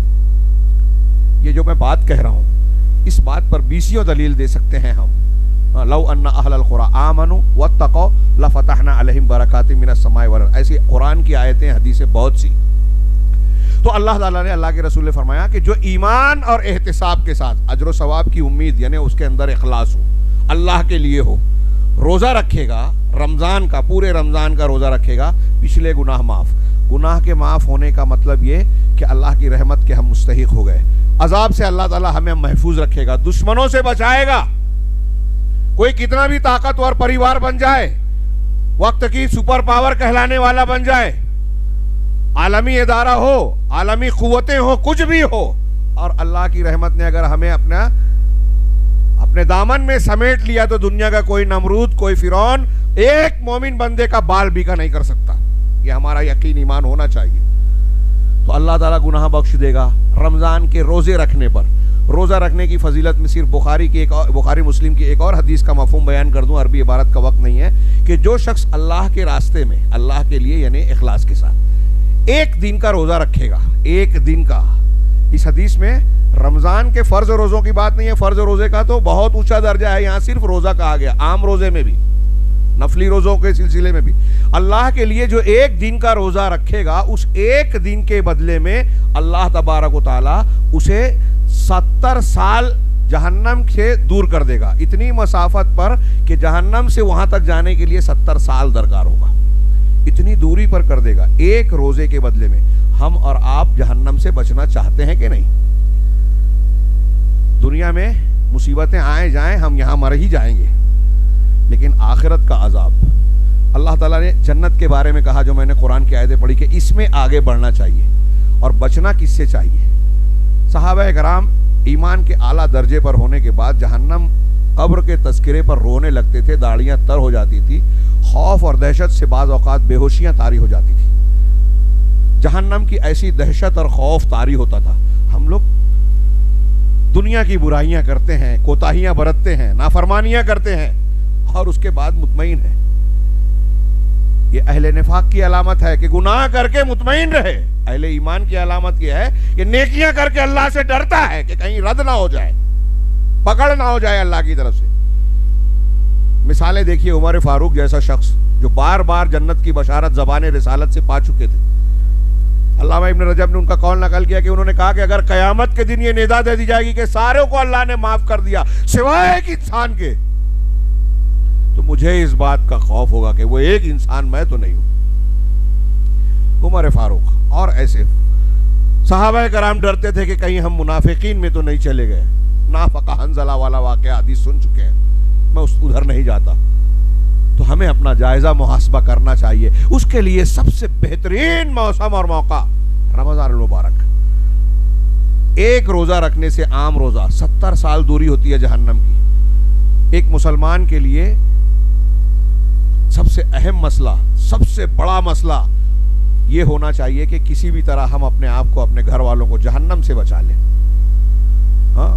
یہ جو میں بات کہہ رہا ہوں, اس بات پر بیسیوں دلیل دے سکتے ہیں ہم. لو ان اہل القری آمنوا واتقوا لفتحنا علیہم برکات من السماء والارض. ایسی قرآن کی آیتیں حدیثیں بہت سی. تو اللہ تعالیٰ نے, اللہ کے رسول نے فرمایا کہ جو ایمان اور احتساب کے ساتھ اجر و ثواب کی امید, یعنی اس کے اندر اخلاص ہو, اللہ کے لیے ہو, روزہ رکھے گا, رمضان کا, پورے رمضان کا روزہ رکھے گا, پچھلے گناہ معاف. گناہ کے معاف ہونے کا مطلب یہ کہ اللہ کی رحمت کے ہم مستحق ہو گئے. عذاب سے اللہ تعالیٰ ہمیں محفوظ رکھے گا, دشمنوں سے بچائے گا. کوئی کتنا بھی طاقتور پریوار بن جائے, وقت کی سپر پاور کہلانے والا بن جائے, عالمی ادارہ ہو, عالمی قوتیں ہو, کچھ بھی ہو, اور اللہ کی رحمت نے اگر ہمیں اپنے دامن میں سمیٹ لیا تو دنیا کا کوئی نمرود, کوئی فرعون ایک مومن بندے کا بال بھی کا نہیں کر سکتا. یہ ہمارا یقین ایمان ہونا چاہیے. تو اللہ تعالیٰ گناہ بخش دے گا. رمضان کے روزے رکھنے پر, روزہ رکھنے کی فضیلت میں صرف بخاری مسلم کی ایک اور حدیث کا مفہوم بیان کر دوں, عربی عبارت کا وقت نہیں ہے, کہ جو شخص اللہ کے راستے میں, اللہ کے لیے یعنی اخلاص کے ساتھ ایک دن کا روزہ رکھے گا, ایک دن کا. اس حدیث میں رمضان کے فرض روزوں کی بات نہیں ہے, فرض روزے کا تو بہت اونچا درجہ ہے, یہاں صرف روزہ کہا گیا. عام روزے میں بھی, نفلی روزوں کے سلسلے میں بھی اللہ کے لیے جو ایک دن کا روزہ رکھے گا, اس ایک دن کے بدلے میں اللہ تبارک و تعالی اسے 70 سال جہنم سے دور کر دے گا. اتنی مسافت پر کہ جہنم سے وہاں تک جانے کے لیے 70 سال درکار ہوگا, اتنی دوری پر کر دے گا ایک روزے کے بدلے میں. ہم اور آپ جہنم سے بچنا چاہتے ہیں کہ نہیں؟ دنیا میں مصیبتیں آئیں جائیں, ہم یہاں مر ہی جائیں گے, لیکن آخرت کا عذاب, اللہ تعالیٰ نے جنت کے بارے میں کہا, جو میں نے قرآن کی آیتیں پڑھی, کہ اس میں آگے بڑھنا چاہیے. اور بچنا کس سے چاہیے؟ صحابہ کرام ایمان کے اعلیٰ درجے پر ہونے کے بعد جہنم قبر کے تذکرے پر رونے لگتے تھے, داڑیاں تر ہو جاتی تھی, خوف اور دہشت سے بعض اوقات بے ہوشیاں طاری ہو جاتی تھی. جہنم کی ایسی دہشت اور خوف طاری ہوتا تھا. ہم لوگ دنیا کی برائیاں کرتے ہیں, کوتاہیاں برتتے ہیں, نافرمانیاں کرتے ہیں, اور اس کے بعد مطمئن ہے. یہ اہل نفاق کی علامت ہے کہ گناہ کر کے مطمئن رہے. اہل ایمان کی علامت یہ ہے کہ نیکیاں کر کے اللہ سے ڈرتا ہے کہ کہیں رد نہ ہو جائے, پکڑ نہ ہو جائے اللہ کی طرف سے. مثالیں دیکھیے, عمر فاروق جیسا شخص جو بار بار جنت کی بشارت زبان رسالت سے پا چکے تھے. علامہ ابن رجب نے ان کا قول نقل کیا کہ انہوں نے کہا کہ اگر قیامت کے دن یہ ندا دے دی جائے گی کہ ساروں کو اللہ نے معاف کر دیا سوائے ایک انسان کے, تو مجھے اس بات کا خوف ہوگا کہ وہ ایک انسان میں تو نہیں ہوں. عمر فاروق اور ایسے صحابہ کرام ڈرتے تھے کہ کہیں ہم منافقین میں تو نہیں چلے گئے. نافقہ حنظلہ والا واقعہ حدیث سن چکے ہیں, میں ادھر نہیں جاتا. تو ہمیں اپنا جائزہ محاسبہ کرنا چاہیے. اس کے لیے سب سے بہترین موسم اور موقع رمضان المبارک. ایک روزہ رکھنے سے, عام روزہ 70 سال دوری ہوتی ہے جہنم کی. ایک مسلمان کے لیے سب سے اہم مسئلہ, سب سے بڑا مسئلہ یہ ہونا چاہیے کہ کسی بھی طرح ہم اپنے آپ کو, اپنے گھر والوں کو جہنم سے بچا لیں. ہاں,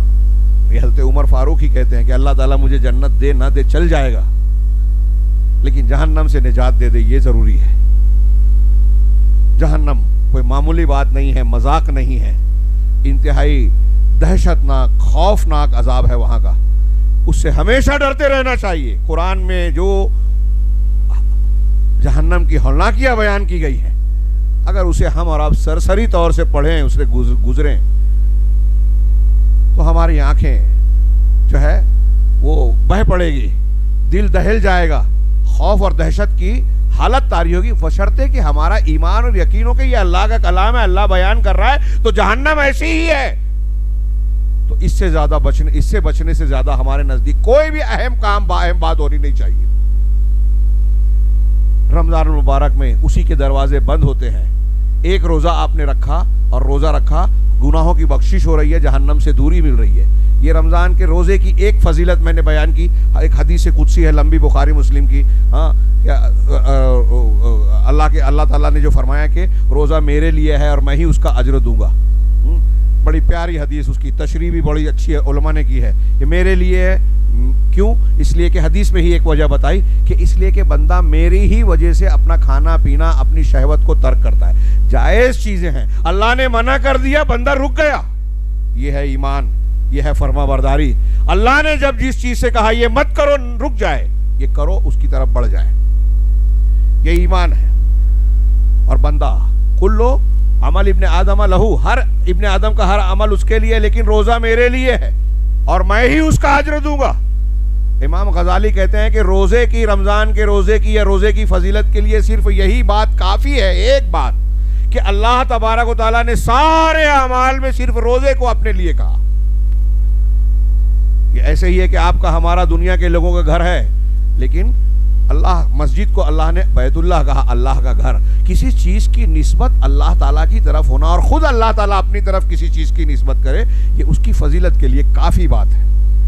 یہ حضرت عمر فاروق ہی کہتے ہیں کہ اللہ تعالیٰ مجھے جنت دے نہ دے چل جائے گا, لیکن جہنم سے نجات دے دے, یہ ضروری ہے. جہنم کوئی معمولی بات نہیں ہے, مذاق نہیں ہے, انتہائی دہشتناک, خوفناک عذاب ہے وہاں کا. اس سے ہمیشہ ڈرتے رہنا چاہیے. قرآن میں جو جہنم کی ہولناکیاں بیان کی گئی ہیں, اگر اسے ہم اور آپ سرسری طور سے پڑھیں, اسے گزریں, تو ہماری آنکھیں جو ہے وہ بہہ پڑے گی, دل دہل جائے گا, خوف اور دہشت کی حالت طاری ہوگی. بشرطے کہ ہمارا ایمان اور یقین ہو کہ یہ اللہ کا کلام ہے, اللہ بیان کر رہا ہے, تو جہنم ایسی ہی ہے. تو اس سے بچنے سے زیادہ ہمارے نزدیک کوئی بھی اہم کام, اہم بات ہونی نہیں چاہیے. رمضان المبارک میں اسی کے دروازے بند ہوتے ہیں. ایک روزہ آپ نے رکھا اور روزہ رکھا, گناہوں کی بخشش ہو رہی ہے, جہنم سے دوری مل رہی ہے. یہ رمضان کے روزے کی ایک فضیلت میں نے بیان کی, ایک حدیث قدسی ہے لمبی بخاری مسلم کی. ہاں, اللہ تعالیٰ نے جو فرمایا کہ روزہ میرے لیے ہے اور میں ہی اس کا اجر دوں گا. بڑی پیاری حدیث, اس کی تشریح بھی بڑی اچھی ہے, علماء نے کی ہے کہ میرے لیے. کیوں؟ اس لیے کہ حدیث میں ہی ایک وجہ بتائی کہ اس لیے کہ بندہ میری ہی وجہ سے اپنا کھانا پینا, اپنی شہوت کو ترک کرتا ہے. جائز چیزیں ہیں, اللہ نے منع کر دیا, بندہ رک گیا. یہ ہے ایمان, یہ ہے فرما برداری. اللہ نے جب جس چیز سے کہا یہ مت کرو رک جائے, یہ کرو اس کی طرف بڑھ جائے. یہ ایمان ہے. اور بندہ کلو عمل ابن آدم لہو, ہر ابن آدم کا ہر عمل اس کے لیے, لیکن روزہ میرے لیے ہے اور میں ہی اس کا اجر دوں گا. امام غزالی کہتے ہیں کہ روزے کی, رمضان کے روزے کی یا روزے کی فضیلت کے لیے صرف یہی بات کافی ہے, ایک بات, کہ اللہ تبارک و تعالیٰ نے سارے اعمال میں صرف روزے کو اپنے لیے کہا. یہ ایسے ہی ہے کہ آپ کا ہمارا دنیا کے لوگوں کا گھر ہے, لیکن اللہ مسجد کو اللہ نے بیت اللہ کہا, اللہ کا گھر. کسی چیز کی نسبت اللہ تعالیٰ کی طرف ہونا اور خود اللہ تعالیٰ اپنی طرف کسی چیز کی نسبت کرے, یہ اس کی فضیلت کے لیے کافی بات ہے.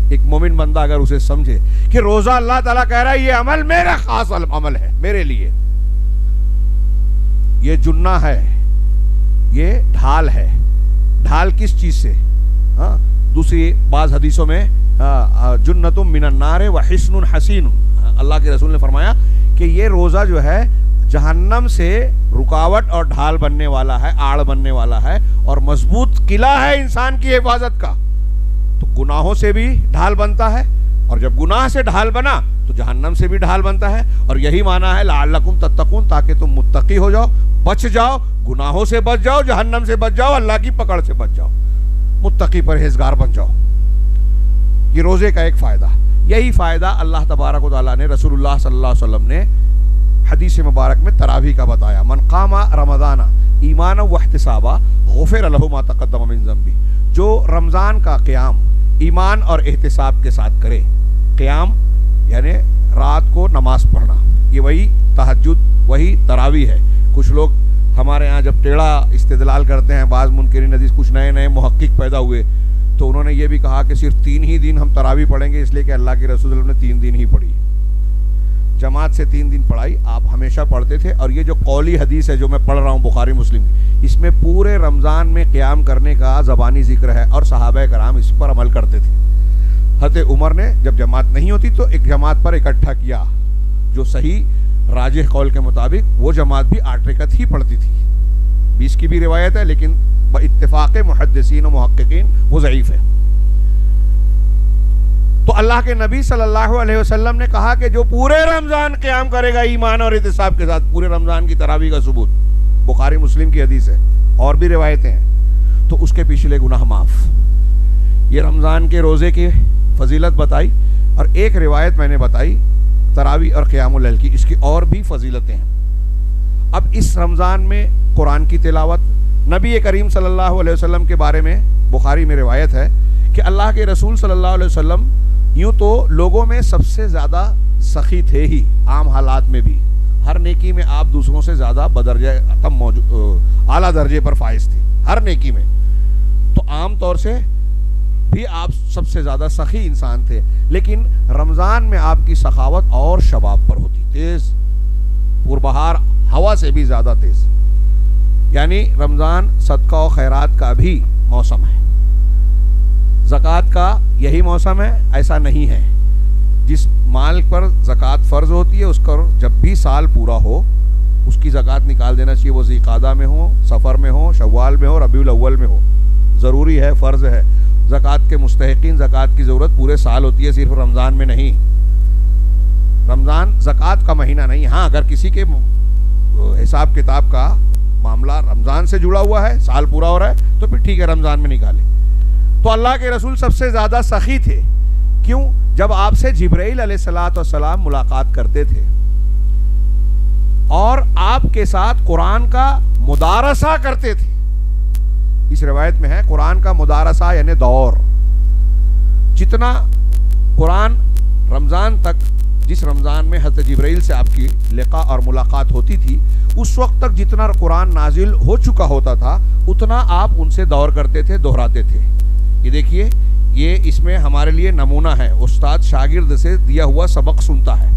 ایک مومن بندہ اگر اسے سمجھے کہ روزہ اللہ تعالیٰ کہہ رہا ہے یہ عمل میرا خاص عمل ہے, میرے لیے, یہ جنہ ہے, یہ ڈھال ہے. ڈھال کس چیز سے؟ دوسری بعض حدیثوں میں جنتم من النار وحسن حسین, اللہ کے رسول نے فرمایا کہ یہ روزہ جو ہے جہنم سے رکاوٹ اور ڈھال بننے والا ہے, آڑ بننے والا ہے, اور مضبوط قلعہ ہے انسان کی حفاظت کا. تو گناہوں سے بھی ڈھال بنتا ہے, اور جب گناہ سے ڈھال بنا تو جہنم سے بھی ڈھال بنتا ہے. اور یہی معنی ہے لعلکم تتقون, تاکہ تم متقی ہو جاؤ, بچ جاؤ, گناہوں سے بچ جاؤ, جہنم سے بچ جاؤ, اللہ کی پکڑ سے بچ جاؤ, متقی پرہیزگار بن جاؤ. یہ روزے کا ایک فائدہ. یہی فائدہ اللہ تبارک و تعالیٰ نے, رسول اللہ صلی اللہ علیہ وسلم نے حدیث مبارک میں تراویح کا بتایا. من قام رمضان ایمانا واحتسابا غفر لہ ما تقدم من ذنبہ. جو رمضان کا قیام ایمان اور احتساب کے ساتھ کرے, قیام یعنی رات کو نماز پڑھنا, یہ وہی تہجد, وہی تراویح ہے. کچھ لوگ ہمارے ہاں جب ٹیڑھا استدلال کرتے ہیں, بعض منکرین حدیث کچھ نئے نئے محقق پیدا ہوئے, تو انہوں نے یہ بھی کہا کہ صرف 3 ہی دن ہم تراویح پڑھیں گے, اس لیے کہ اللہ کے رسول نے 3 دن ہی پڑھی, جماعت سے 3 دن پڑھائی, آپ ہمیشہ پڑھتے تھے. اور یہ جو قولی حدیث ہے جو میں پڑھ رہا ہوں بخاری مسلم کی, اس میں پورے رمضان میں قیام کرنے کا زبانی ذکر ہے, اور صحابہ کرام اس پر عمل کرتے تھے. حضرت عمر نے جب جماعت نہیں ہوتی تو ایک جماعت پر اکٹھا کیا, جو صحیح راجح قول کے مطابق وہ جماعت بھی 8 رکعت ہی پڑھتی تھی. 20 کی بھی روایت ہے, لیکن اتفاق محدثین و محققین وہ ضعیف ہے. تو اللہ کے نبی صلی اللہ علیہ وسلم نے کہا کہ جو پورے رمضان قیام کرے گا ایمان اور احتساب کے ساتھ, پورے رمضان کی تراویح کا ثبوت بخاری مسلم کی حدیث ہے, اور بھی روایتیں ہیں, تو اس کے پچھلے گناہ معاف. یہ رمضان کے روزے کی فضیلت بتائی, اور ایک روایت میں نے بتائی تراویح اور قیام اللیل کی, اس کی اور بھی فضیلتیں ہیں. اب اس رمضان میں قرآن کی تلاوت, نبی کریم صلی اللہ علیہ وسلم کے بارے میں بخاری میں روایت ہے کہ اللہ کے رسول صلی اللہ علیہ وسلم یوں تو لوگوں میں سب سے زیادہ سخی تھے ہی, عام حالات میں بھی ہر نیکی میں آپ دوسروں سے زیادہ بدرجہ کم اعلیٰ درجے پر فائز تھے ہر نیکی میں. تو عام طور سے بھی آپ سب سے زیادہ سخی انسان تھے, لیکن رمضان میں آپ کی سخاوت اور شباب پر ہوتی, تیز پربہار ہوا سے بھی زیادہ تیز. یعنی رمضان صدقہ و خیرات کا بھی موسم ہے, زکوٰۃ کا یہی موسم ہے, ایسا نہیں ہے. جس مال پر زکوٰۃ فرض ہوتی ہے اس کا جب بھی سال پورا ہو اس کی زکوٰۃ نکال دینا چاہیے, وہ ذی قعدہ میں ہو, سفر میں ہو, شوال میں ہو, ربیع الاول میں ہو. ضروری ہے, فرض ہے. زکوٰۃ کے مستحقین زکوٰۃ کی ضرورت پورے سال ہوتی ہے, صرف رمضان میں نہیں. رمضان زکوٰۃ کا مہینہ نہیں. ہاں اگر کسی کے حساب کتاب کا معاملہ رمضان سے جڑا ہوا ہے, سال پورا ہو رہا ہے, تو پھر ٹھیک ہے رمضان میں نکالے. تو اللہ کے رسول سب سے زیادہ سخی تھے. کیوں؟ جب آپ سے جبرائیل علیہ السلام ملاقات کرتے تھے اور آپ کے ساتھ قرآن کا مدارسہ کرتے تھے. اس روایت میں ہے قرآن کا مدارسہ یعنی دور. جتنا قرآن رمضان تک, جس رمضان میں حضرت جبرائیل سے آپ کی لقاء اور ملاقات ہوتی تھی, اس وقت تک جتنا قرآن نازل ہو چکا ہوتا تھا اتنا آپ ان سے دور کرتے تھے, دہراتے تھے. یہ دیکھیے, یہ اس میں ہمارے لیے نمونہ ہے. استاد شاگرد سے دیا ہوا سبق سنتا ہے.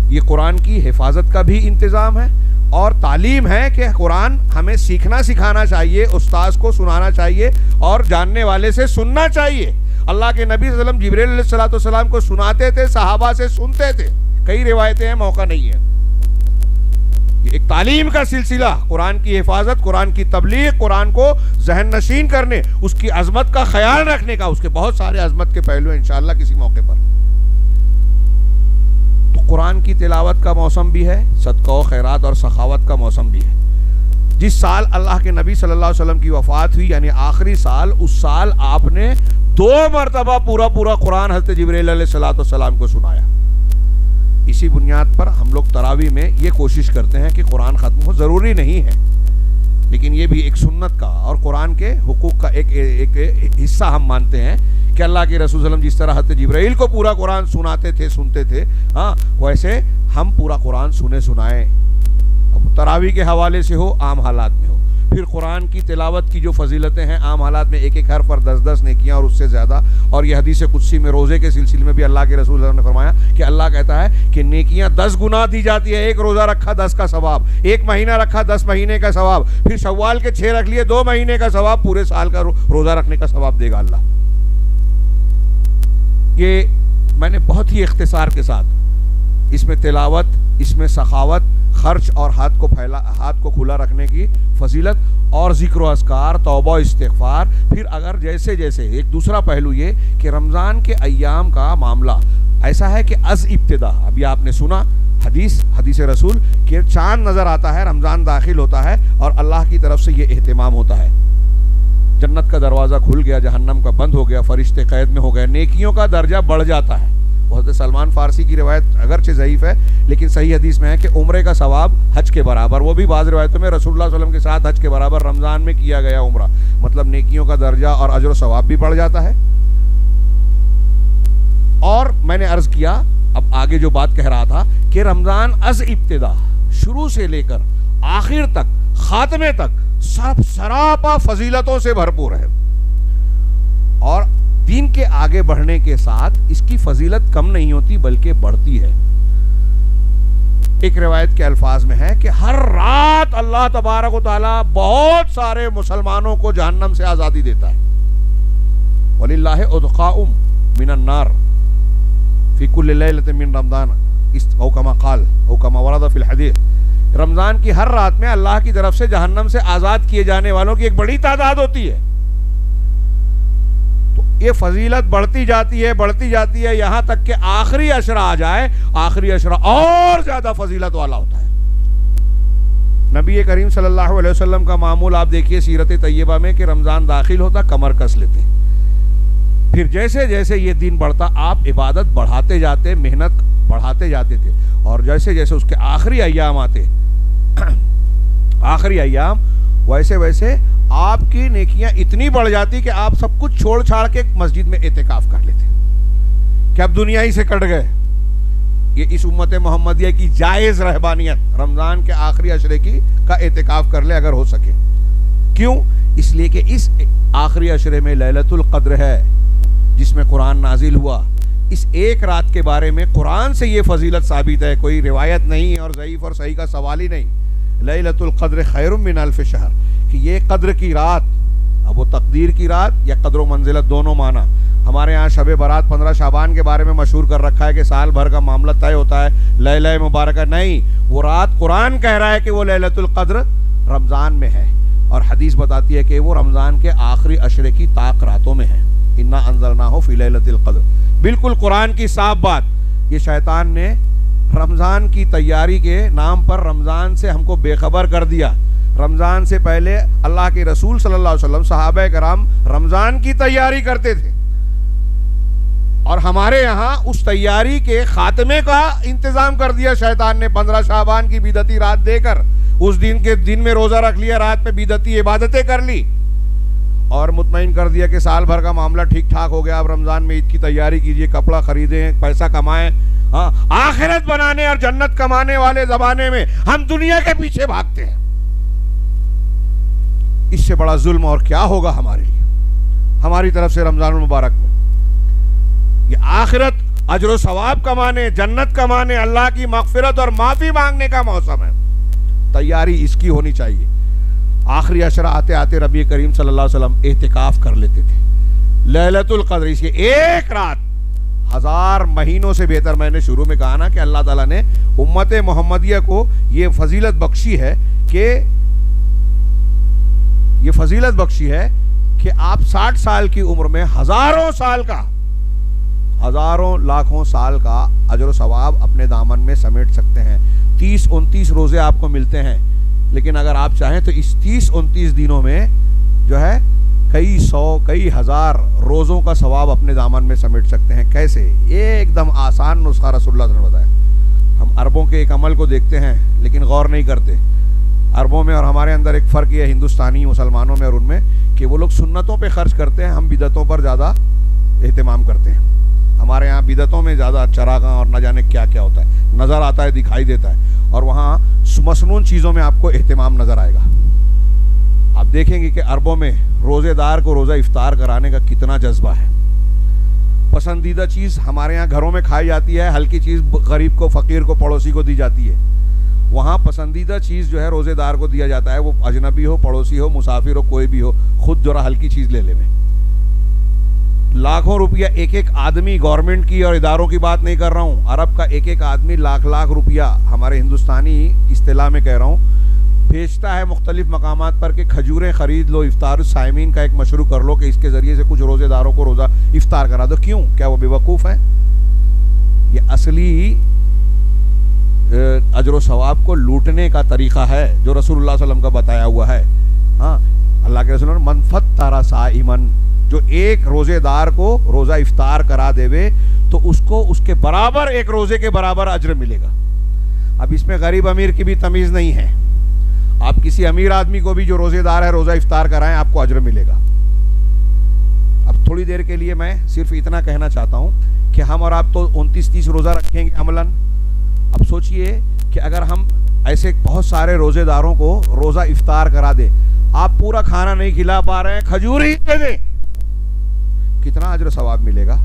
یہ قرآن کی حفاظت کا بھی انتظام ہے اور تعلیم ہے کہ قرآن ہمیں سیکھنا سکھانا چاہیے, استاذ کو سنانا چاہیے اور جاننے والے سے سننا چاہیے. اللہ کے نبی صلی اللہ علیہ وسلم جبرائیل علیہ السلام کو سناتے تھے, صحابہ سے سنتے تھے. کئی روایتیں ہیں, موقع نہیں ہے. یہ ایک تعلیم کا سلسلہ، قرآن کی حفاظت، قرآن کی تبلیغ، قرآن کو ذہن نشین کرنے، اس کی عظمت کا خیال رکھنے کا، اس کے بہت سارے عظمت کے پہلو ہیں انشاءاللہ کسی موقع پر. تو قرآن کی تلاوت کا موسم بھی ہے، صدقہ و خیرات اور سخاوت کا موسم بھی ہے. جس سال اللہ کے نبی صلی اللہ علیہ وسلم کی وفات ہوئی، یعنی آخری سال، اس سال آپ نے 2 مرتبہ پورا قرآن حضرت جبرائیل علیہ السلام کو سنایا. اسی بنیاد پر ہم لوگ تراویح میں یہ کوشش کرتے ہیں کہ قرآن ختم ہو. ضروری نہیں ہے، لیکن یہ بھی ایک سنت کا اور قرآن کے حقوق کا ایک حصہ ہم مانتے ہیں کہ اللہ کے رسول صلی اللہ علیہ وسلم جس طرح حضرت جبرائیل کو پورا قرآن سنتے تھے ویسے ہم پورا قرآن سنائیں. اب تراویح کے حوالے سے ہو، عام حالات میں ہو. پھر قرآن کی تلاوت کی جو فضیلتیں ہیں، عام حالات میں ایک حرف پر 10 نیکیاں اور اس سے زیادہ. اور یہ حدیث قدسی میں روزے کے سلسلے میں بھی اللہ کے رسول صلی اللہ علیہ وسلم نے فرمایا کہ اللہ کہتا ہے کہ نیکیاں 10 گنا دی جاتی ہے. 1 روزہ رکھا 10 کا ثواب، 1 مہینہ رکھا 10 مہینے کا ثواب، پھر شوال کے 6 رکھ لیے 2 مہینے کا ثواب، پورے سال کا روزہ رکھنے کا ثواب دے گا اللہ. یہ میں نے بہت ہی اختصار کے ساتھ اس میں تلاوت، اس میں سخاوت، خرچ اور ہاتھ کو کھلا رکھنے کی فضیلت اور ذکر و اذکار، توبہ استغفار. پھر اگر جیسے ایک دوسرا پہلو یہ کہ رمضان کے ایام کا معاملہ ایسا ہے کہ از ابتدا، ابھی آپ نے سنا حدیث رسول کہ چاند نظر آتا ہے، رمضان داخل ہوتا ہے اور اللہ کی طرف سے یہ اہتمام ہوتا ہے، جنت کا دروازہ کھل گیا، جہنم کا بند ہو گیا، فرشتے قید میں ہو گئے، نیکیوں کا درجہ بڑھ جاتا ہے. حضرت سلمان فارسی کی روایت اگرچہ ضعیف ہے لیکن صحیح حدیث میں ہے کہ عمرے کا ثواب حج کے برابر. وہ بھی بعض روایتوں میں رسول اللہ صلی اللہ علیہ وسلم کے ساتھ حج کے برابر رمضان میں کیا گیا عمرہ، مطلب نیکیوں کا درجہ اور اجر و ثواب بھی بڑھ جاتا ہے. اور میں نے عرض کیا، اب آگے جو بات کہہ رہا تھا کہ رمضان از ابتدا، شروع سے لے کر آخر تک، خاتمے تک سب سراپا فضیلتوں سے بھرپور ہے. اور دین کے آگے بڑھنے کے ساتھ اس کی فضیلت کم نہیں ہوتی بلکہ بڑھتی ہے. ایک روایت کے الفاظ میں ہے کہ ہر رات اللہ تبارک و تعالی بہت سارے مسلمانوں کو جہنم سے آزادی دیتا ہے. وَلِلَّهِ عُتْقَاءٌ مِّنَ النَّارِ فِي كُلِّ لَيْلَةٍ مِّن رَمَضَانَ او كما قال او كما ورد في الحديث. رمضان کی ہر رات میں اللہ کی طرف سے جہنم سے آزاد کیے جانے والوں کی ایک بڑی تعداد ہوتی ہے. یہ فضیلت بڑھتی جاتی ہے یہاں تک کہ آخری عشرہ آ جائے. آخری عشرہ اور زیادہ فضیلت والا ہوتا ہے. نبی کریم صلی اللہ علیہ وسلم کا معمول آپ دیکھیے سیرت طیبہ میں کہ رمضان داخل ہوتا کمر کس لیتے، پھر جیسے یہ دن بڑھتا آپ عبادت بڑھاتے جاتے، محنت بڑھاتے جاتے تھے. اور جیسے اس کے آخری ایام آتے، آخری ایام، ویسے آپ کی نیکیاں اتنی بڑھ جاتی کہ آپ سب کچھ چھوڑ چھاڑ کے مسجد میں اعتکاف کر لیتے کہ اب دنیا ہی سے کٹ گئے. یہ اس امت محمدیہ کی جائز رہبانیت، رمضان کے آخری عشرے کا اعتکاف کر لے اگر ہو سکے. کیوں؟ اس لیے کہ اس آخری عشرے میں لیلۃ القدر ہے جس میں قرآن نازل ہوا. اس ایک رات کے بارے میں قرآن سے یہ فضیلت ثابت ہے، کوئی روایت نہیں اور ضعیف اور صحیح کا سوال ہی نہیں. لیلۃ القدر خیر من الف شہر، کہ یہ قدر کی رات، اب وہ تقدیر کی رات یا قدر و منزلت دونوں معنی. ہمارے ہاں شب برات 15 شعبان کے بارے میں مشہور کر رکھا ہے کہ سال بھر کا معاملہ طے ہوتا ہے، لیلہ مبارکہ. نہیں، وہ رات قرآن کہہ رہا ہے کہ وہ لیلۃ القدر رمضان میں ہے، اور حدیث بتاتی ہے کہ وہ رمضان کے آخری عشرے کی طاق راتوں میں ہے. انا انزلناہ فی لیلۃ القدر، بالکل قرآن کی صاف بات. یہ شیطان نے رمضان کی تیاری کے نام پر رمضان سے ہم کو بے خبر کر دیا. رمضان سے پہلے اللہ کے رسول صلی اللہ علیہ وسلم، صحابہ کرام رمضان کی تیاری کرتے تھے، اور ہمارے یہاں اس تیاری کے خاتمے کا انتظام کر دیا شیطان نے. 15 شعبان کی بدعتی رات دے کر اس دن میں روزہ رکھ لیا، رات میں بدعتی عبادتیں کر لی، اور مطمئن کر دیا کہ سال بھر کا معاملہ ٹھیک ٹھاک ہو گیا. اب رمضان میں عید کی تیاری کیجئے، کپڑا خریدیں، پیسہ کمائیں. آخرت بنانے اور جنت کمانے والے زمانے میں ہم دنیا کے پیچھے بھاگتے ہیں. اس سے بڑا ظلم اور کیا ہوگا ہمارے لیے. ہماری طرف سے رمضان المبارک میں یہ آخرت، اجر و ثواب کمانے، جنت کمانے، اللہ کی مغفرت اور معافی مانگنے کا موسم ہے. تیاری اس کی ہونی چاہیے. آخری عشرہ آتے آتے نبی کریم صلی اللہ علیہ وسلم اعتکاف کر لیتے تھے. لیلۃ القدر، اس کی ایک رات 1000 مہینوں سے بہتر. میں نے شروع میں کہا نا کہ اللہ تعالیٰ نے امت محمدیہ کو یہ فضیلت بخشی ہے کہ آپ 60 سال کی عمر میں ہزاروں لاکھوں سال کا اجر و ثواب اپنے دامن میں سمیٹ سکتے ہیں. 30-29 روزے آپ کو ملتے ہیں, لیکن اگر آپ چاہیں تو اس 30-29 دنوں میں جو ہے کئی سو کئی ہزار روزوں کا ثواب اپنے دامن میں سمیٹ سکتے ہیں. کیسے؟ ایک دم آسان نسخہ رسول اللہ صلی اللہ علیہ وسلم نے بتایا. ہم عربوں کے ایک عمل کو دیکھتے ہیں لیکن غور نہیں کرتے. عربوں میں اور ہمارے اندر ایک فرق یہ ہے, ہندوستانی مسلمانوں میں اور ان میں, کہ وہ لوگ سنتوں پہ خرچ کرتے ہیں, ہم بدعتوں پر زیادہ اہتمام کرتے ہیں. ہمارے یہاں بدعتوں میں زیادہ چراغاں اور نہ جانے کیا کیا ہوتا ہے, نظر آتا ہے, دکھائی دیتا ہے, اور وہاں مسنون چیزوں میں آپ کو اہتمام نظر آئے گا. آپ دیکھیں گے کہ عربوں میں روزے دار کو روزہ افطار کرانے کا کتنا جذبہ ہے. پسندیدہ چیز ہمارے یہاں گھروں میں کھائی جاتی ہے, ہلکی چیز غریب کو, فقیر کو, پڑوسی کو دی جاتی ہے. وہاں پسندیدہ چیز جو ہے روزے دار کو دیا جاتا ہے, وہ اجنبی ہو, پڑوسی ہو, مسافر ہو, کوئی بھی ہو, خود ذرا ہلکی چیز لے لے. لاکھوں روپیہ ایک ایک آدمی, گورنمنٹ کی اور اداروں کی بات نہیں کر رہا ہوں, عرب کا ایک ایک آدمی لاکھ روپیہ, ہمارے ہندوستانی اصطلاح میں کہہ رہا ہوں, بھیجتا ہے مختلف مقامات پر کہ کھجوریں خرید لو, افطار الصائمین کا ایک مشروع کر لو کہ اس کے ذریعے سے کچھ روزے داروں کو روزہ افطار کرا دو. کیوں؟ کیا وہ بے وقوف ہیں؟ یہ اصلی اجر و ثواب کو لوٹنے کا طریقہ ہے جو رسول اللہ صلی اللہ علیہ وسلم کا بتایا ہوا ہے. ہاں, اللہ کے رسول نے من فطر صائمن, جو ایک روزے دار کو روزہ افطار کرا دے تو اس کو اس کے برابر, ایک روزے کے برابر اجر ملے گا. اب اس میں غریب امیر کی بھی تمیز نہیں ہے. آپ کسی امیر آدمی کو بھی جو روزے دار ہے روزہ افطار کرائیں, آپ کو اجر ملے گا. اب تھوڑی دیر کے لیے میں صرف اتنا کہنا چاہتا ہوں کہ ہم اور آپ تو 29-30 روزہ رکھیں گے عملاً. اب سوچئے کہ اگر ہم ایسے بہت سارے روزے داروں کو روزہ افطار کرا دیں, آپ پورا کھانا نہیں کھلا پا رہے ہیں, کھجور ہی دے دیں, کتنا اجر ثواب ملے گا؟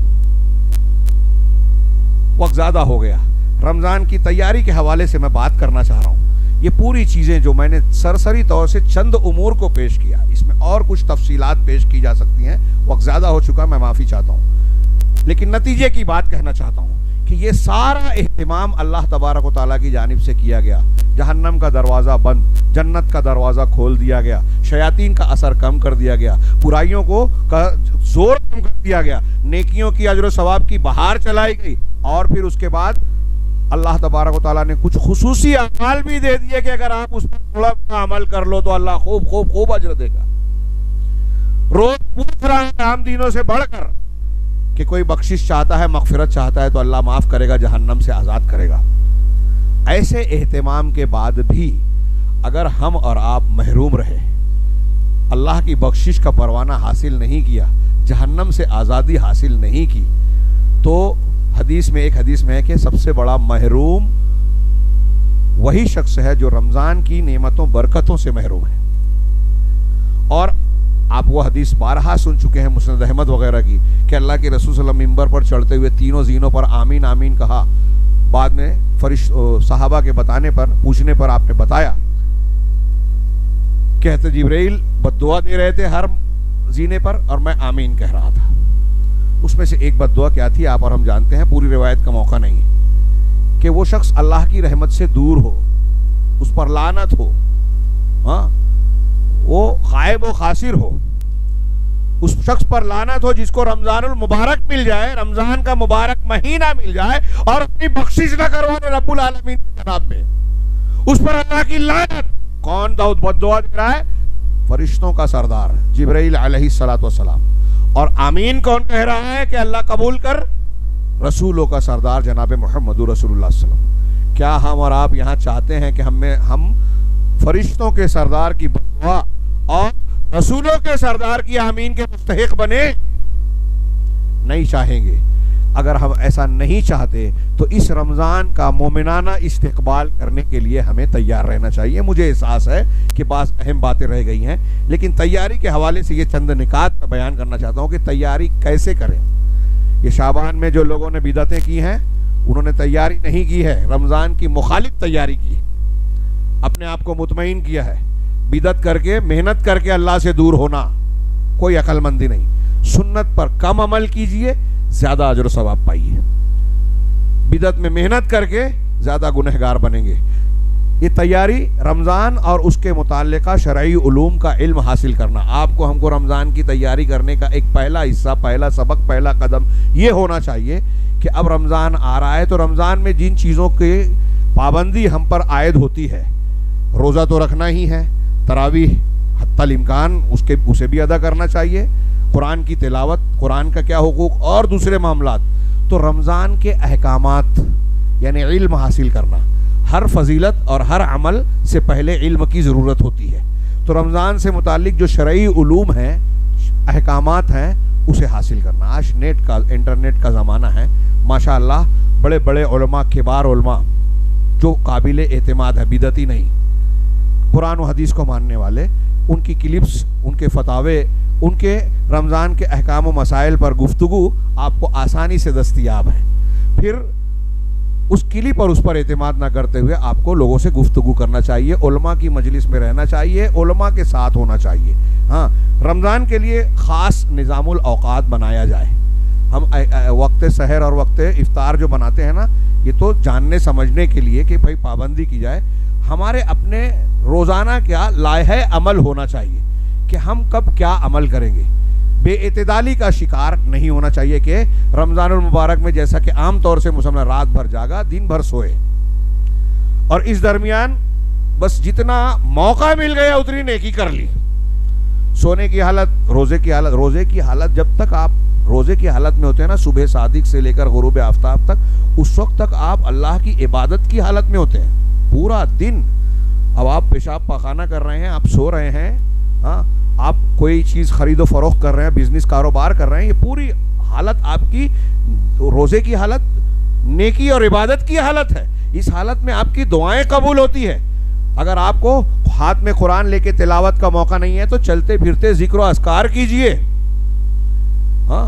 وقت زیادہ ہو گیا. رمضان کی تیاری کے حوالے سے میں بات کرنا چاہ رہا ہوں. یہ پوری چیزیں جو میں نے سرسری طور سے چند امور کو پیش کیا, اس میں اور کچھ تفصیلات پیش کی جا سکتی ہیں. وقت زیادہ ہو چکا, میں معافی چاہتا ہوں, لیکن نتیجے کی بات کہنا چاہتا ہوں کہ یہ سارا اہتمام اللہ تبارک و تعالیٰ کی جانب سے کیا گیا. جہنم کا دروازہ بند, جنت کا دروازہ کھول دیا گیا, شیاطین کا اثر کم کر دیا گیا, برائیوں کو زور کم کر دیا گیا, نیکیوں کی اجر و ثواب کی بہار چلائی گئی, اور پھر اس کے بعد اللہ تبارک و تعالیٰ نے کچھ خصوصی اعمال بھی دے دیے کہ اگر آپ اس پر تھوڑا عمل کر لو تو اللہ خوب اجر دے گا. روز پوچھ رہا ہے عام دینوں سے بڑھ کر کہ کوئی بخشش چاہتا ہے, مغفرت چاہتا ہے تو اللہ معاف کرے گا, جہنم سے آزاد کرے گا. ایسے اہتمام کے بعد بھی اگر ہم اور آپ محروم رہے, اللہ کی بخشش کا پروانہ حاصل نہیں کیا, جہنم سے آزادی حاصل نہیں کی, تو ایک حدیث میں ہے کہ سب سے بڑا محروم وہی شخص ہے جو رمضان کی نعمتوں برکتوں سے محروم ہے. اور آپ وہ حدیث بارہا سن چکے ہیں مسند احمد وغیرہ کی کہ اللہ کے رسول صلی اللہ علیہ وسلم منبر پر چڑھتے ہوئے تینوں زینوں پر آمین آمین کہا. بعد میں صحابہ کے بتانے پر, پوچھنے پر آپ نے بتایا کہ حضرت جبرائیل بد دعا دے رہے تھے ہر زینے پر اور میں آمین کہہ رہا تھا. اس میں سے ایک بد دعا کیا تھی آپ اور ہم جانتے ہیں, پوری روایت کا موقع نہیں ہے, کہ وہ شخص اللہ کی رحمت سے دور ہو, اس پر لعنت ہو, ہاں وہ غائب و خاسر ہو, اس شخص پر لعنت ہو جس کو رمضان المبارک مل جائے, رمضان کا مبارک مہینہ مل جائے اور اپنی بخشش نہ کروانے رب العالمین کے جناب میں, اس پر اللہ کی لعنت. کون بد دعا دے رہا ہے؟ فرشتوں کا سردار جبرائیل علیہ الصلوۃ والسلام. اور آمین کون کہہ رہا ہے کہ اللہ قبول کر؟ رسولوں کا سردار جناب محمد رسول اللہ صلی اللہ علیہ وسلم. کیا ہم اور آپ یہاں چاہتے ہیں کہ ہم فرشتوں کے سردار کی بددعا اور رسولوں کے سردار کی آمین کے مستحق بنے؟ نہیں چاہیں گے. اگر ہم ایسا نہیں چاہتے تو اس رمضان کا مومنانہ استقبال کرنے کے لیے ہمیں تیار رہنا چاہیے. مجھے احساس ہے کہ بعض اہم باتیں رہ گئی ہیں, لیکن تیاری کے حوالے سے یہ چند نکات میں بیان کرنا چاہتا ہوں کہ تیاری کیسے کریں. یہ شعبان میں جو لوگوں نے بدعتیں کی ہیں انہوں نے تیاری نہیں کی ہے, رمضان کی مخالف تیاری کی, اپنے آپ کو مطمئن کیا ہے. بدعت کر کے, محنت کر کے اللہ سے دور ہونا کوئی عقل مندی نہیں. سنت پر کم عمل کیجئے, زیادہ اجر و ثواب پائیے، بدعت میں محنت کر کے زیادہ گنہگار بنیں گے۔ یہ تیاری رمضان اور اس کے متعلقہ شرعی علوم کا علم حاصل کرنا، آپ کو ہم کو رمضان کی تیاری کرنے کا ایک پہلا حصہ، پہلا سبق، پہلا قدم یہ ہونا چاہیے کہ اب رمضان آ رہا ہے تو رمضان میں جن چیزوں کی پابندی ہم پر عائد ہوتی ہے، روزہ تو رکھنا ہی ہے، تراویح حتی الامکان اسے بھی ادا کرنا چاہیے، قرآن کی تلاوت، قرآن کا کیا حقوق اور دوسرے معاملات، تو رمضان کے احکامات یعنی علم حاصل کرنا، ہر فضیلت اور ہر عمل سے پہلے علم کی ضرورت ہوتی ہے، تو رمضان سے متعلق جو شرعی علوم ہیں، احکامات ہیں، اسے حاصل کرنا۔ آج انٹرنیٹ کا زمانہ ہے، ماشاءاللہ بڑے بڑے علماء، کبار علماء جو قابل اعتماد ہے، بدعتی نہیں، قرآن و حدیث کو ماننے والے، ان کی کلپس، ان کے فتاوے، ان کے رمضان کے احکام و مسائل پر گفتگو آپ کو آسانی سے دستیاب ہے۔ پھر اس کلپ اور اس پر اعتماد نہ کرتے ہوئے آپ کو لوگوں سے گفتگو کرنا چاہیے، علماء کی مجلس میں رہنا چاہیے، علماء کے ساتھ ہونا چاہیے۔ ہاں، رمضان کے لیے خاص نظام الاوقات بنایا جائے۔ ہم وقت سحر اور وقت افطار جو بناتے ہیں نا، یہ تو جاننے سمجھنے کے لیے کہ بھائی پابندی کی جائے۔ ہمارے اپنے روزانہ کیا لائحہ عمل ہونا چاہیے کہ ہم کب کیا عمل کریں گے۔ بے اعتدالی کا شکار نہیں ہونا چاہیے کہ رمضان المبارک میں جیسا کہ عام طور سے مسلمان رات بھر جاگا، دن بھر سوئے، اور اس درمیان بس جتنا موقع مل گیا اتنی نیکی کر لی۔ سونے کی حالت، روزے کی حالت جب تک آپ روزے کی حالت میں ہوتے ہیں نا، صبح صادق سے لے کر غروب آفتاب تک، اس وقت تک آپ اللہ کی عبادت کی حالت میں ہوتے ہیں پورا دن۔ اب آپ پیشاب پاخانہ کر رہے ہیں، آپ سو رہے ہیں، ہاں، آپ کوئی چیز خرید و فروخت کر رہے ہیں، بزنس کاروبار کر رہے ہیں، یہ پوری حالت آپ کی روزے کی حالت، نیکی اور عبادت کی حالت ہے۔ اس حالت میں آپ کی دعائیں قبول ہوتی ہے۔ اگر آپ کو ہاتھ میں قرآن لے کے تلاوت کا موقع نہیں ہے تو چلتے پھرتے ذکر و اذکار کیجئے۔ ہاں،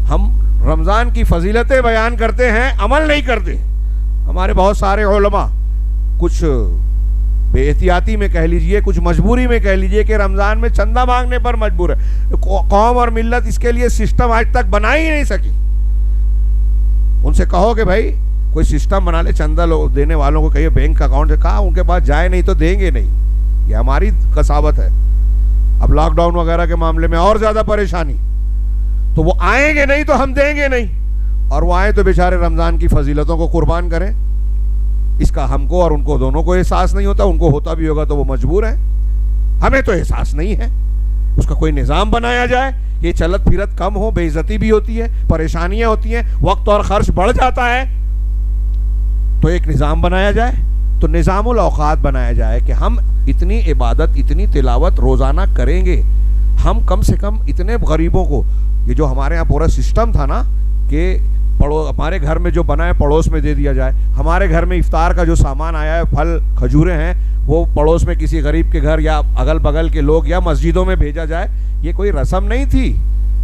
ہم رمضان کی فضیلتیں بیان کرتے ہیں، عمل نہیں کرتے۔ ہمارے بہت سارے علماء کچھ بے احتیاطی میں کہہ لیجئے، کچھ مجبوری میں کہہ لیجئے کہ رمضان میں چندہ مانگنے پر مجبور ہے۔ قوم اور ملت اس کے لیے سسٹم آج تک بنا ہی نہیں سکی۔ ان سے کہو کہ بھائی کوئی سسٹم بنا لے، چندہ دینے والوں کو کہیے بینک اکاؤنٹ سے، کہا ان کے پاس جائے نہیں تو دیں گے نہیں، یہ ہماری کساوت ہے۔ اب لاک ڈاؤن وغیرہ کے معاملے میں اور زیادہ پریشانی، تو وہ آئیں گے نہیں تو ہم دیں گے نہیں، اور وہ آئیں تو بیچارے رمضان کی فضیلتوں کو قربان کریں۔ اس کا ہم کو اور ان کو دونوں کو احساس نہیں ہوتا، ان کو ہوتا بھی ہوگا تو وہ مجبور ہیں، ہمیں تو احساس نہیں ہے۔ اس کا کوئی نظام بنایا جائے، یہ چلت پھرت کم ہو، بے عزتی بھی ہوتی ہے، پریشانیاں ہوتی ہیں، وقت اور خرچ بڑھ جاتا ہے، تو ایک نظام بنایا جائے، تو نظام الاوقات بنایا جائے کہ ہم اتنی عبادت، اتنی تلاوت روزانہ کریں گے۔ ہم کم سے کم اتنے غریبوں کو، یہ جو ہمارے یہاں پورا سسٹم تھا نا کہ ہمارے گھر میں جو بنا ہے پڑوس میں دے دیا جائے، ہمارے گھر میں افطار کا جو سامان آیا ہے، پھل کھجوریں ہیں، وہ پڑوس میں کسی غریب کے گھر یا اگل بغل کے لوگ یا مسجدوں میں بھیجا جائے، یہ کوئی رسم نہیں تھی۔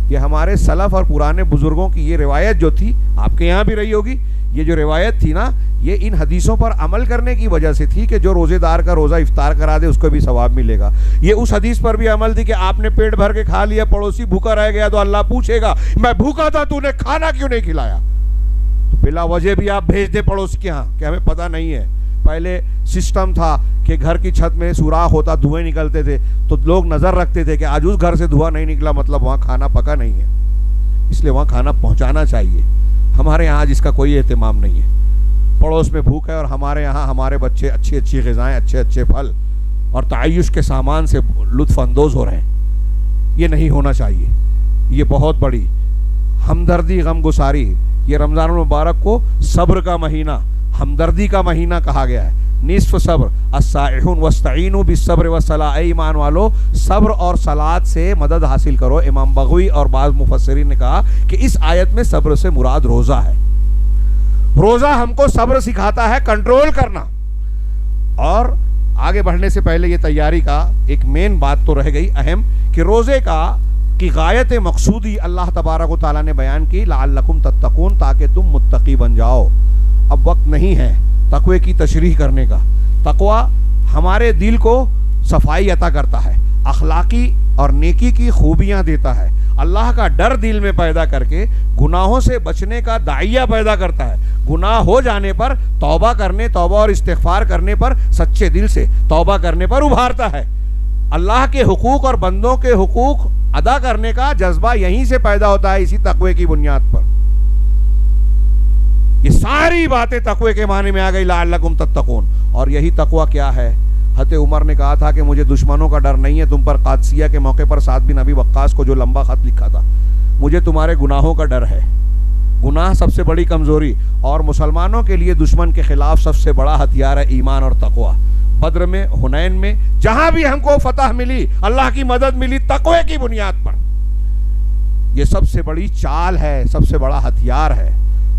یہ ہمارے سلف اور پرانے بزرگوں کی یہ روایت جو تھی، آپ کے یہاں بھی رہی ہوگی، یہ جو روایت تھی نا، یہ ان حدیثوں پر عمل کرنے کی وجہ سے تھی کہ جو روزے دار کا روزہ افطار کرا دے اس کو بھی ثواب ملے گا۔ یہ اس حدیث پر بھی عمل تھی کہ آپ نے پیٹ بھر کے کھا لیا، پڑوسی بھوکا رہ گیا تو اللہ پوچھے گا میں بھوکا تھا تو نے کھانا کیوں نہیں کھلایا؟ تو بلا وجہ بھی آپ بھیج دیں پڑوس کے ہاں کہ ہمیں پتہ نہیں ہے۔ پہلے سسٹم تھا کہ گھر کی چھت میں سوراخ ہوتا، دھوئیں نکلتے تھے، تو لوگ نظر رکھتے تھے کہ آج اس گھر سے دھواں نہیں نکلا، مطلب وہاں کھانا پکا نہیں ہے، اس لیے وہاں کھانا پہنچانا چاہیے۔ ہمارے یہاں جس کا کوئی اہتمام نہیں ہے، پڑوس میں بھوک ہے اور ہمارے یہاں ہمارے بچے اچھی اچھی غذائیں، اچھے اچھے پھل اور تعیش کے سامان سے لطف اندوز ہو رہے ہیں۔ یہ نہیں ہونا چاہیے۔ یہ بہت بڑی ہمدردی، غم گساری، یہ رمضان المبارک کو صبر کا مہینہ، ہمدردی کا مہینہ کہا گیا ہے۔ نصف صبر، الصائحون واستعینوا بالصبر والصلاۃ، اے ایمان والو صبر اور صلاۃ سے مدد حاصل کرو۔ امام بغوی اور بعض مفسرین نے کہا کہ اس آیت میں صبر سے مراد روزہ ہے۔ روزہ ہم کو صبر سکھاتا ہے، کنٹرول کرنا۔ اور آگے بڑھنے سے پہلے یہ تیاری کا ایک مین بات تو رہ گئی اہم، کہ روزے کی غایت مقصودی اللہ تبارک و تعالیٰ نے بیان کی، لعلکم تتقون، تاکہ تم متقی بن جاؤ۔ اب وقت نہیں ہے تقوی کی تشریح کرنے کا۔ تقوی ہمارے دل کو صفائی عطا کرتا ہے، اخلاقی اور نیکی کی خوبیاں دیتا ہے، اللہ کا ڈر دل میں پیدا کر کے گناہوں سے بچنے کا داعیہ پیدا کرتا ہے. گناہ ہو جانے پر توبہ اور استغفار کرنے پر, سچے دل سے توبہ کرنے پر ابھارتا ہے. اللہ کے حقوق اور بندوں کے حقوق ادا کرنے کا جذبہ یہیں سے پیدا ہوتا ہے, اسی تقوی کی بنیاد پر. یہ ساری باتیں تقوی کے معنی میں آ گئی, لعلکم تتقون. اور یہی تقوی کیا ہے؟ حضرت عمر نے کہا تھا کہ مجھے دشمنوں کا ڈر نہیں ہے تم پر. قادسیہ کے موقع پر سعد بن ابی وقاص کو جو لمبا خط لکھا تھا, مجھے تمہارے گناہوں کا ڈر ہے. گناہ سب سے بڑی کمزوری, اور مسلمانوں کے لیے دشمن کے خلاف سب سے بڑا ہتھیار ہے ایمان اور تقوی. بدر میں, حنین میں, جہاں بھی ہم کو فتح ملی, اللہ کی مدد ملی تقوی کی بنیاد پر. یہ سب سے بڑی چال ہے, سب سے بڑا ہتھیار ہے.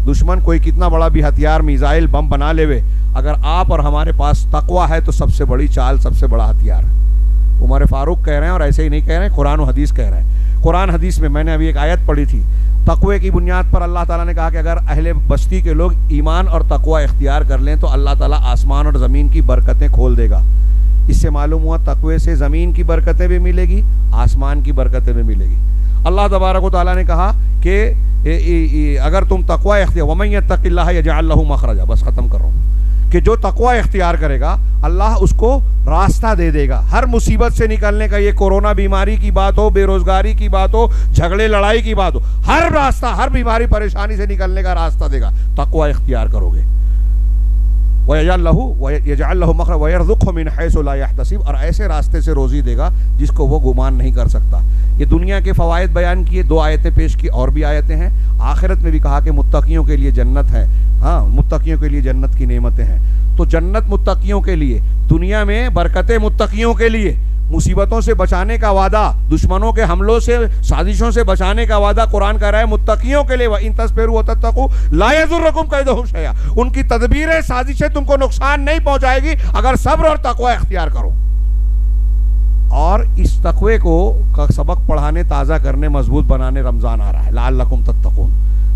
دشمن کوئی کتنا بڑا بھی ہتھیار, میزائل, بم بنا لے, اگر آپ اور ہمارے پاس تقوی ہے تو سب سے بڑی چال, سب سے بڑا ہتھیار ہے. عمر فاروق کہہ رہے ہیں, اور ایسے ہی نہیں کہہ رہے ہیں, قرآن و حدیث کہہ رہے ہیں. قرآن حدیث میں میں نے ابھی ایک آیت پڑھی تھی, تقوی کی بنیاد پر اللہ تعالیٰ نے کہا کہ اگر اہل بستی کے لوگ ایمان اور تقوی اختیار کر لیں تو اللہ تعالیٰ آسمان اور زمین کی برکتیں کھول دے گا. اس سے معلوم ہوا تقوی سے زمین کی برکتیں بھی ملے گی, آسمان کی برکتیں بھی ملے گی. اللہ تبارک و تعالیٰ نے کہا کہ اگر تم تقوی اختیار, وَمَن يَتَّقِ اللَّهَ يَجْعَل لَّهُ مَخْرَجًا, بس ختم کر رہا ہوں, کہ جو تقوی اختیار کرے گا اللہ اس کو راستہ دے دے گا. ہر مصیبت سے نکلنے کا, یہ کورونا بیماری کی بات ہو, بے روزگاری کی بات ہو, جھگڑے لڑائی کی بات ہو, ہر راستہ, ہر بیماری پریشانی سے نکلنے کا راستہ دے گا تقوی اختیار کرو گے. وَيَجْعَل لَّهُ مَخْرَجًا وَيَرْزُقْهُ مِنْ حَيْثُ لَا يَحْتَسِبُ, اور ایسے راستے سے روزی دے گا جس کو وہ گمان نہیں کر سکتا. یہ دنیا کے فوائد بیان کیے, 2 آیتیں پیش کی, اور بھی آیتیں ہیں. آخرت میں بھی کہا کہ متقیوں کے لیے جنت ہے. ہاں, متقیوں کے لیے جنت کی نعمتیں ہیں. تو جنت متقیوں کے لیے, دنیا میں برکتیں متقیوں کے لیے, مصیبتوں سے بچانے کا وعدہ, دشمنوں کے حملوں سے, سازشوں سے بچانے کا وعدہ قرآن کہہ رہا ہے متقیوں کے لیے. وَإِن تَصْبِرُوا وَتَتَّقُوا لَا يَضُرُّكُمْ كَيْدُهُمْ شَيْئًا, ان کی تدبیریں, سازشیں تم کو نقصان نہیں پہنچائے گی اگر صبر اور تقوی اختیار کرو. اور اس تقوی کو کا سبق پڑھانے, تازہ کرنے, مضبوط بنانے رمضان آ رہا ہے. لعلکم تتقون,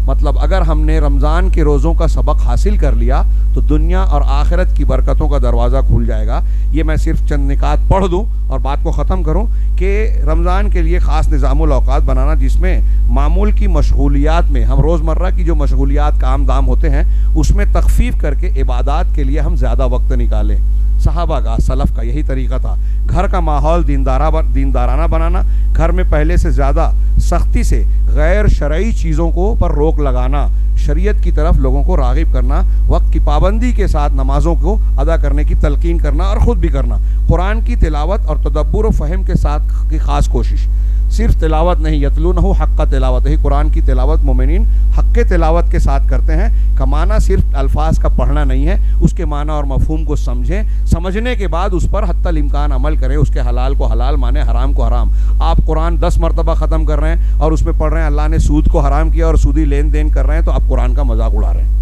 مطلب اگر ہم نے رمضان کے روزوں کا سبق حاصل کر لیا تو دنیا اور آخرت کی برکتوں کا دروازہ کھل جائے گا. یہ میں صرف چند نکات پڑھ دوں اور بات کو ختم کروں کہ رمضان کے لیے خاص نظام الاوقات بنانا, جس میں معمول کی مشغولیات میں, ہم روزمرہ کی جو مشغولیات کام دام ہوتے ہیں اس میں تخفیف کر کے عبادات کے لیے ہم زیادہ وقت نکالیں. صحابہ کا, سلف کا یہی طریقہ تھا. گھر کا ماحول دیندارانہ بنانا, گھر میں پہلے سے زیادہ سختی سے غیر شرعی چیزوں کو پر روک لگانا, شریعت کی طرف لوگوں کو راغب کرنا, وقت کی پابندی کے ساتھ نمازوں کو ادا کرنے کی تلقین کرنا اور خود بھی کرنا, قرآن کی تلاوت اور تدبر و فہم کے ساتھ کی خاص کوشش. صرف تلاوت نہیں, یتلونہ حق تلاوت, ہی قرآن کی تلاوت مومنین حق تلاوت کے ساتھ کرتے ہیں. کا معنی صرف الفاظ کا پڑھنا نہیں ہے, اس کے معنی اور مفہوم کو سمجھیں, سمجھنے کے بعد اس پر حتی الامکان عمل کریں, اس کے حلال کو حلال مانیں, حرام کو حرام. آپ قرآن 10 مرتبہ ختم کر رہے ہیں اور اس میں پڑھ رہے ہیں اللہ نے سود کو حرام کیا اور سودی لین دین کر رہے ہیں, تو آپ قرآن کا مذاق اڑا رہے ہیں.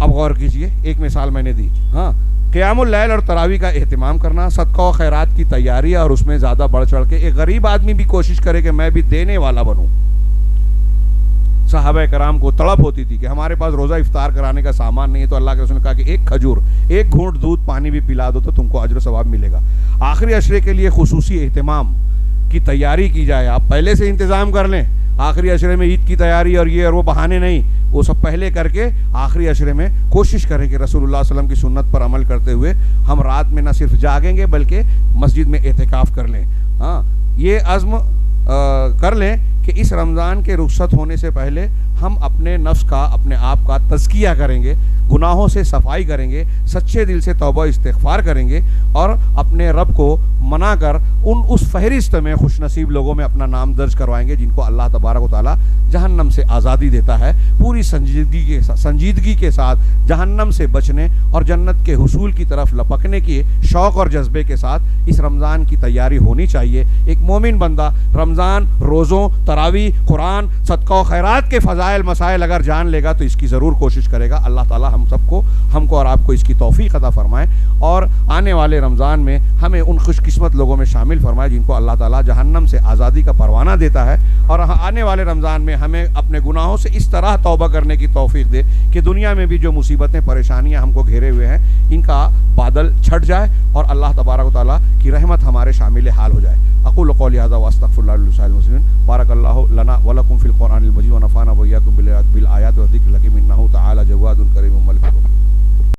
اب غور کیجئے, ایک مثال میں نے دی. ہاں, قیام اللیل اور تراویح کا اہتمام کرنا, صدقہ و خیرات کی تیاری, اور اس میں زیادہ بڑھ چڑھ کے ایک غریب آدمی بھی کوشش کرے کہ میں بھی دینے والا بنوں. صحابہ کرام کو تڑپ ہوتی تھی کہ ہمارے پاس روزہ افطار کرانے کا سامان نہیں ہے, تو اللہ کے رسول نے کہا کہ ایک کھجور, ایک گھونٹ دودھ پانی بھی پلا دو تو تم کو اجر و ثواب ملے گا. آخری عشرے کے لیے خصوصی اہتمام کی تیاری کی جائے. آپ پہلے سے انتظام کر لیں, آخری عشرے میں عید کی تیاری اور یہ اور وہ بہانے نہیں, وہ سب پہلے کر کے آخری عشرے میں کوشش کریں کہ رسول اللہ صلی اللہ علیہ وسلم کی سنت پر عمل کرتے ہوئے ہم رات میں نہ صرف جاگیں گے بلکہ مسجد میں اعتکاف کر لیں. ہاں, یہ عزم کر لیں کہ اس رمضان کے رخصت ہونے سے پہلے ہم اپنے نفس کا, اپنے آپ کا تزکیہ کریں گے, گناہوں سے صفائی کریں گے, سچے دل سے توبہ استغفار کریں گے, اور اپنے رب کو منا کر اس فہرست میں خوش نصیب لوگوں میں اپنا نام درج کروائیں گے جن کو اللہ تبارک و تعالیٰ جہنم سے آزادی دیتا ہے. پوری سنجیدگی کے ساتھ جہنم سے بچنے اور جنت کے حصول کی طرف لپکنے کے شوق اور جذبے کے ساتھ اس رمضان کی تیاری ہونی چاہیے. ایک مومن بندہ رمضان روزوں تراویح، قرآن، صدقہ و خیرات کے فضائل مسائل اگر جان لے گا تو اس کی ضرور کوشش کرے گا۔ اللہ تعالی ہم کو اور آپ کو اس کی توفیق عطا فرمائے، اور آنے والے رمضان میں ہمیں ان خوش قسمت لوگوں میں شامل فرمائے جن کو اللہ تعالی جہنم سے آزادی کا پروانہ دیتا ہے، اور آنے والے رمضان میں ہمیں اپنے گناہوں سے اس طرح توبہ کرنے کی توفیق دے کہ دنیا میں بھی جو مصیبتیں پریشانیاں ہم کو گھیرے ہوئے ہیں ان کا بادل چھٹ جائے اور اللہ تبارک و تعالیٰ کی رحمت ہمارے شامل حال ہو جائے۔ اقول قولی ھذا واستغفر اللہ لسائر المسلمین۔ بارک اللہ لنا ولکم فی القرآن المجید ونفعنا وإیاکم بالآیات والذکر الحکیم، انہ تعالی جواد کریم ملک۔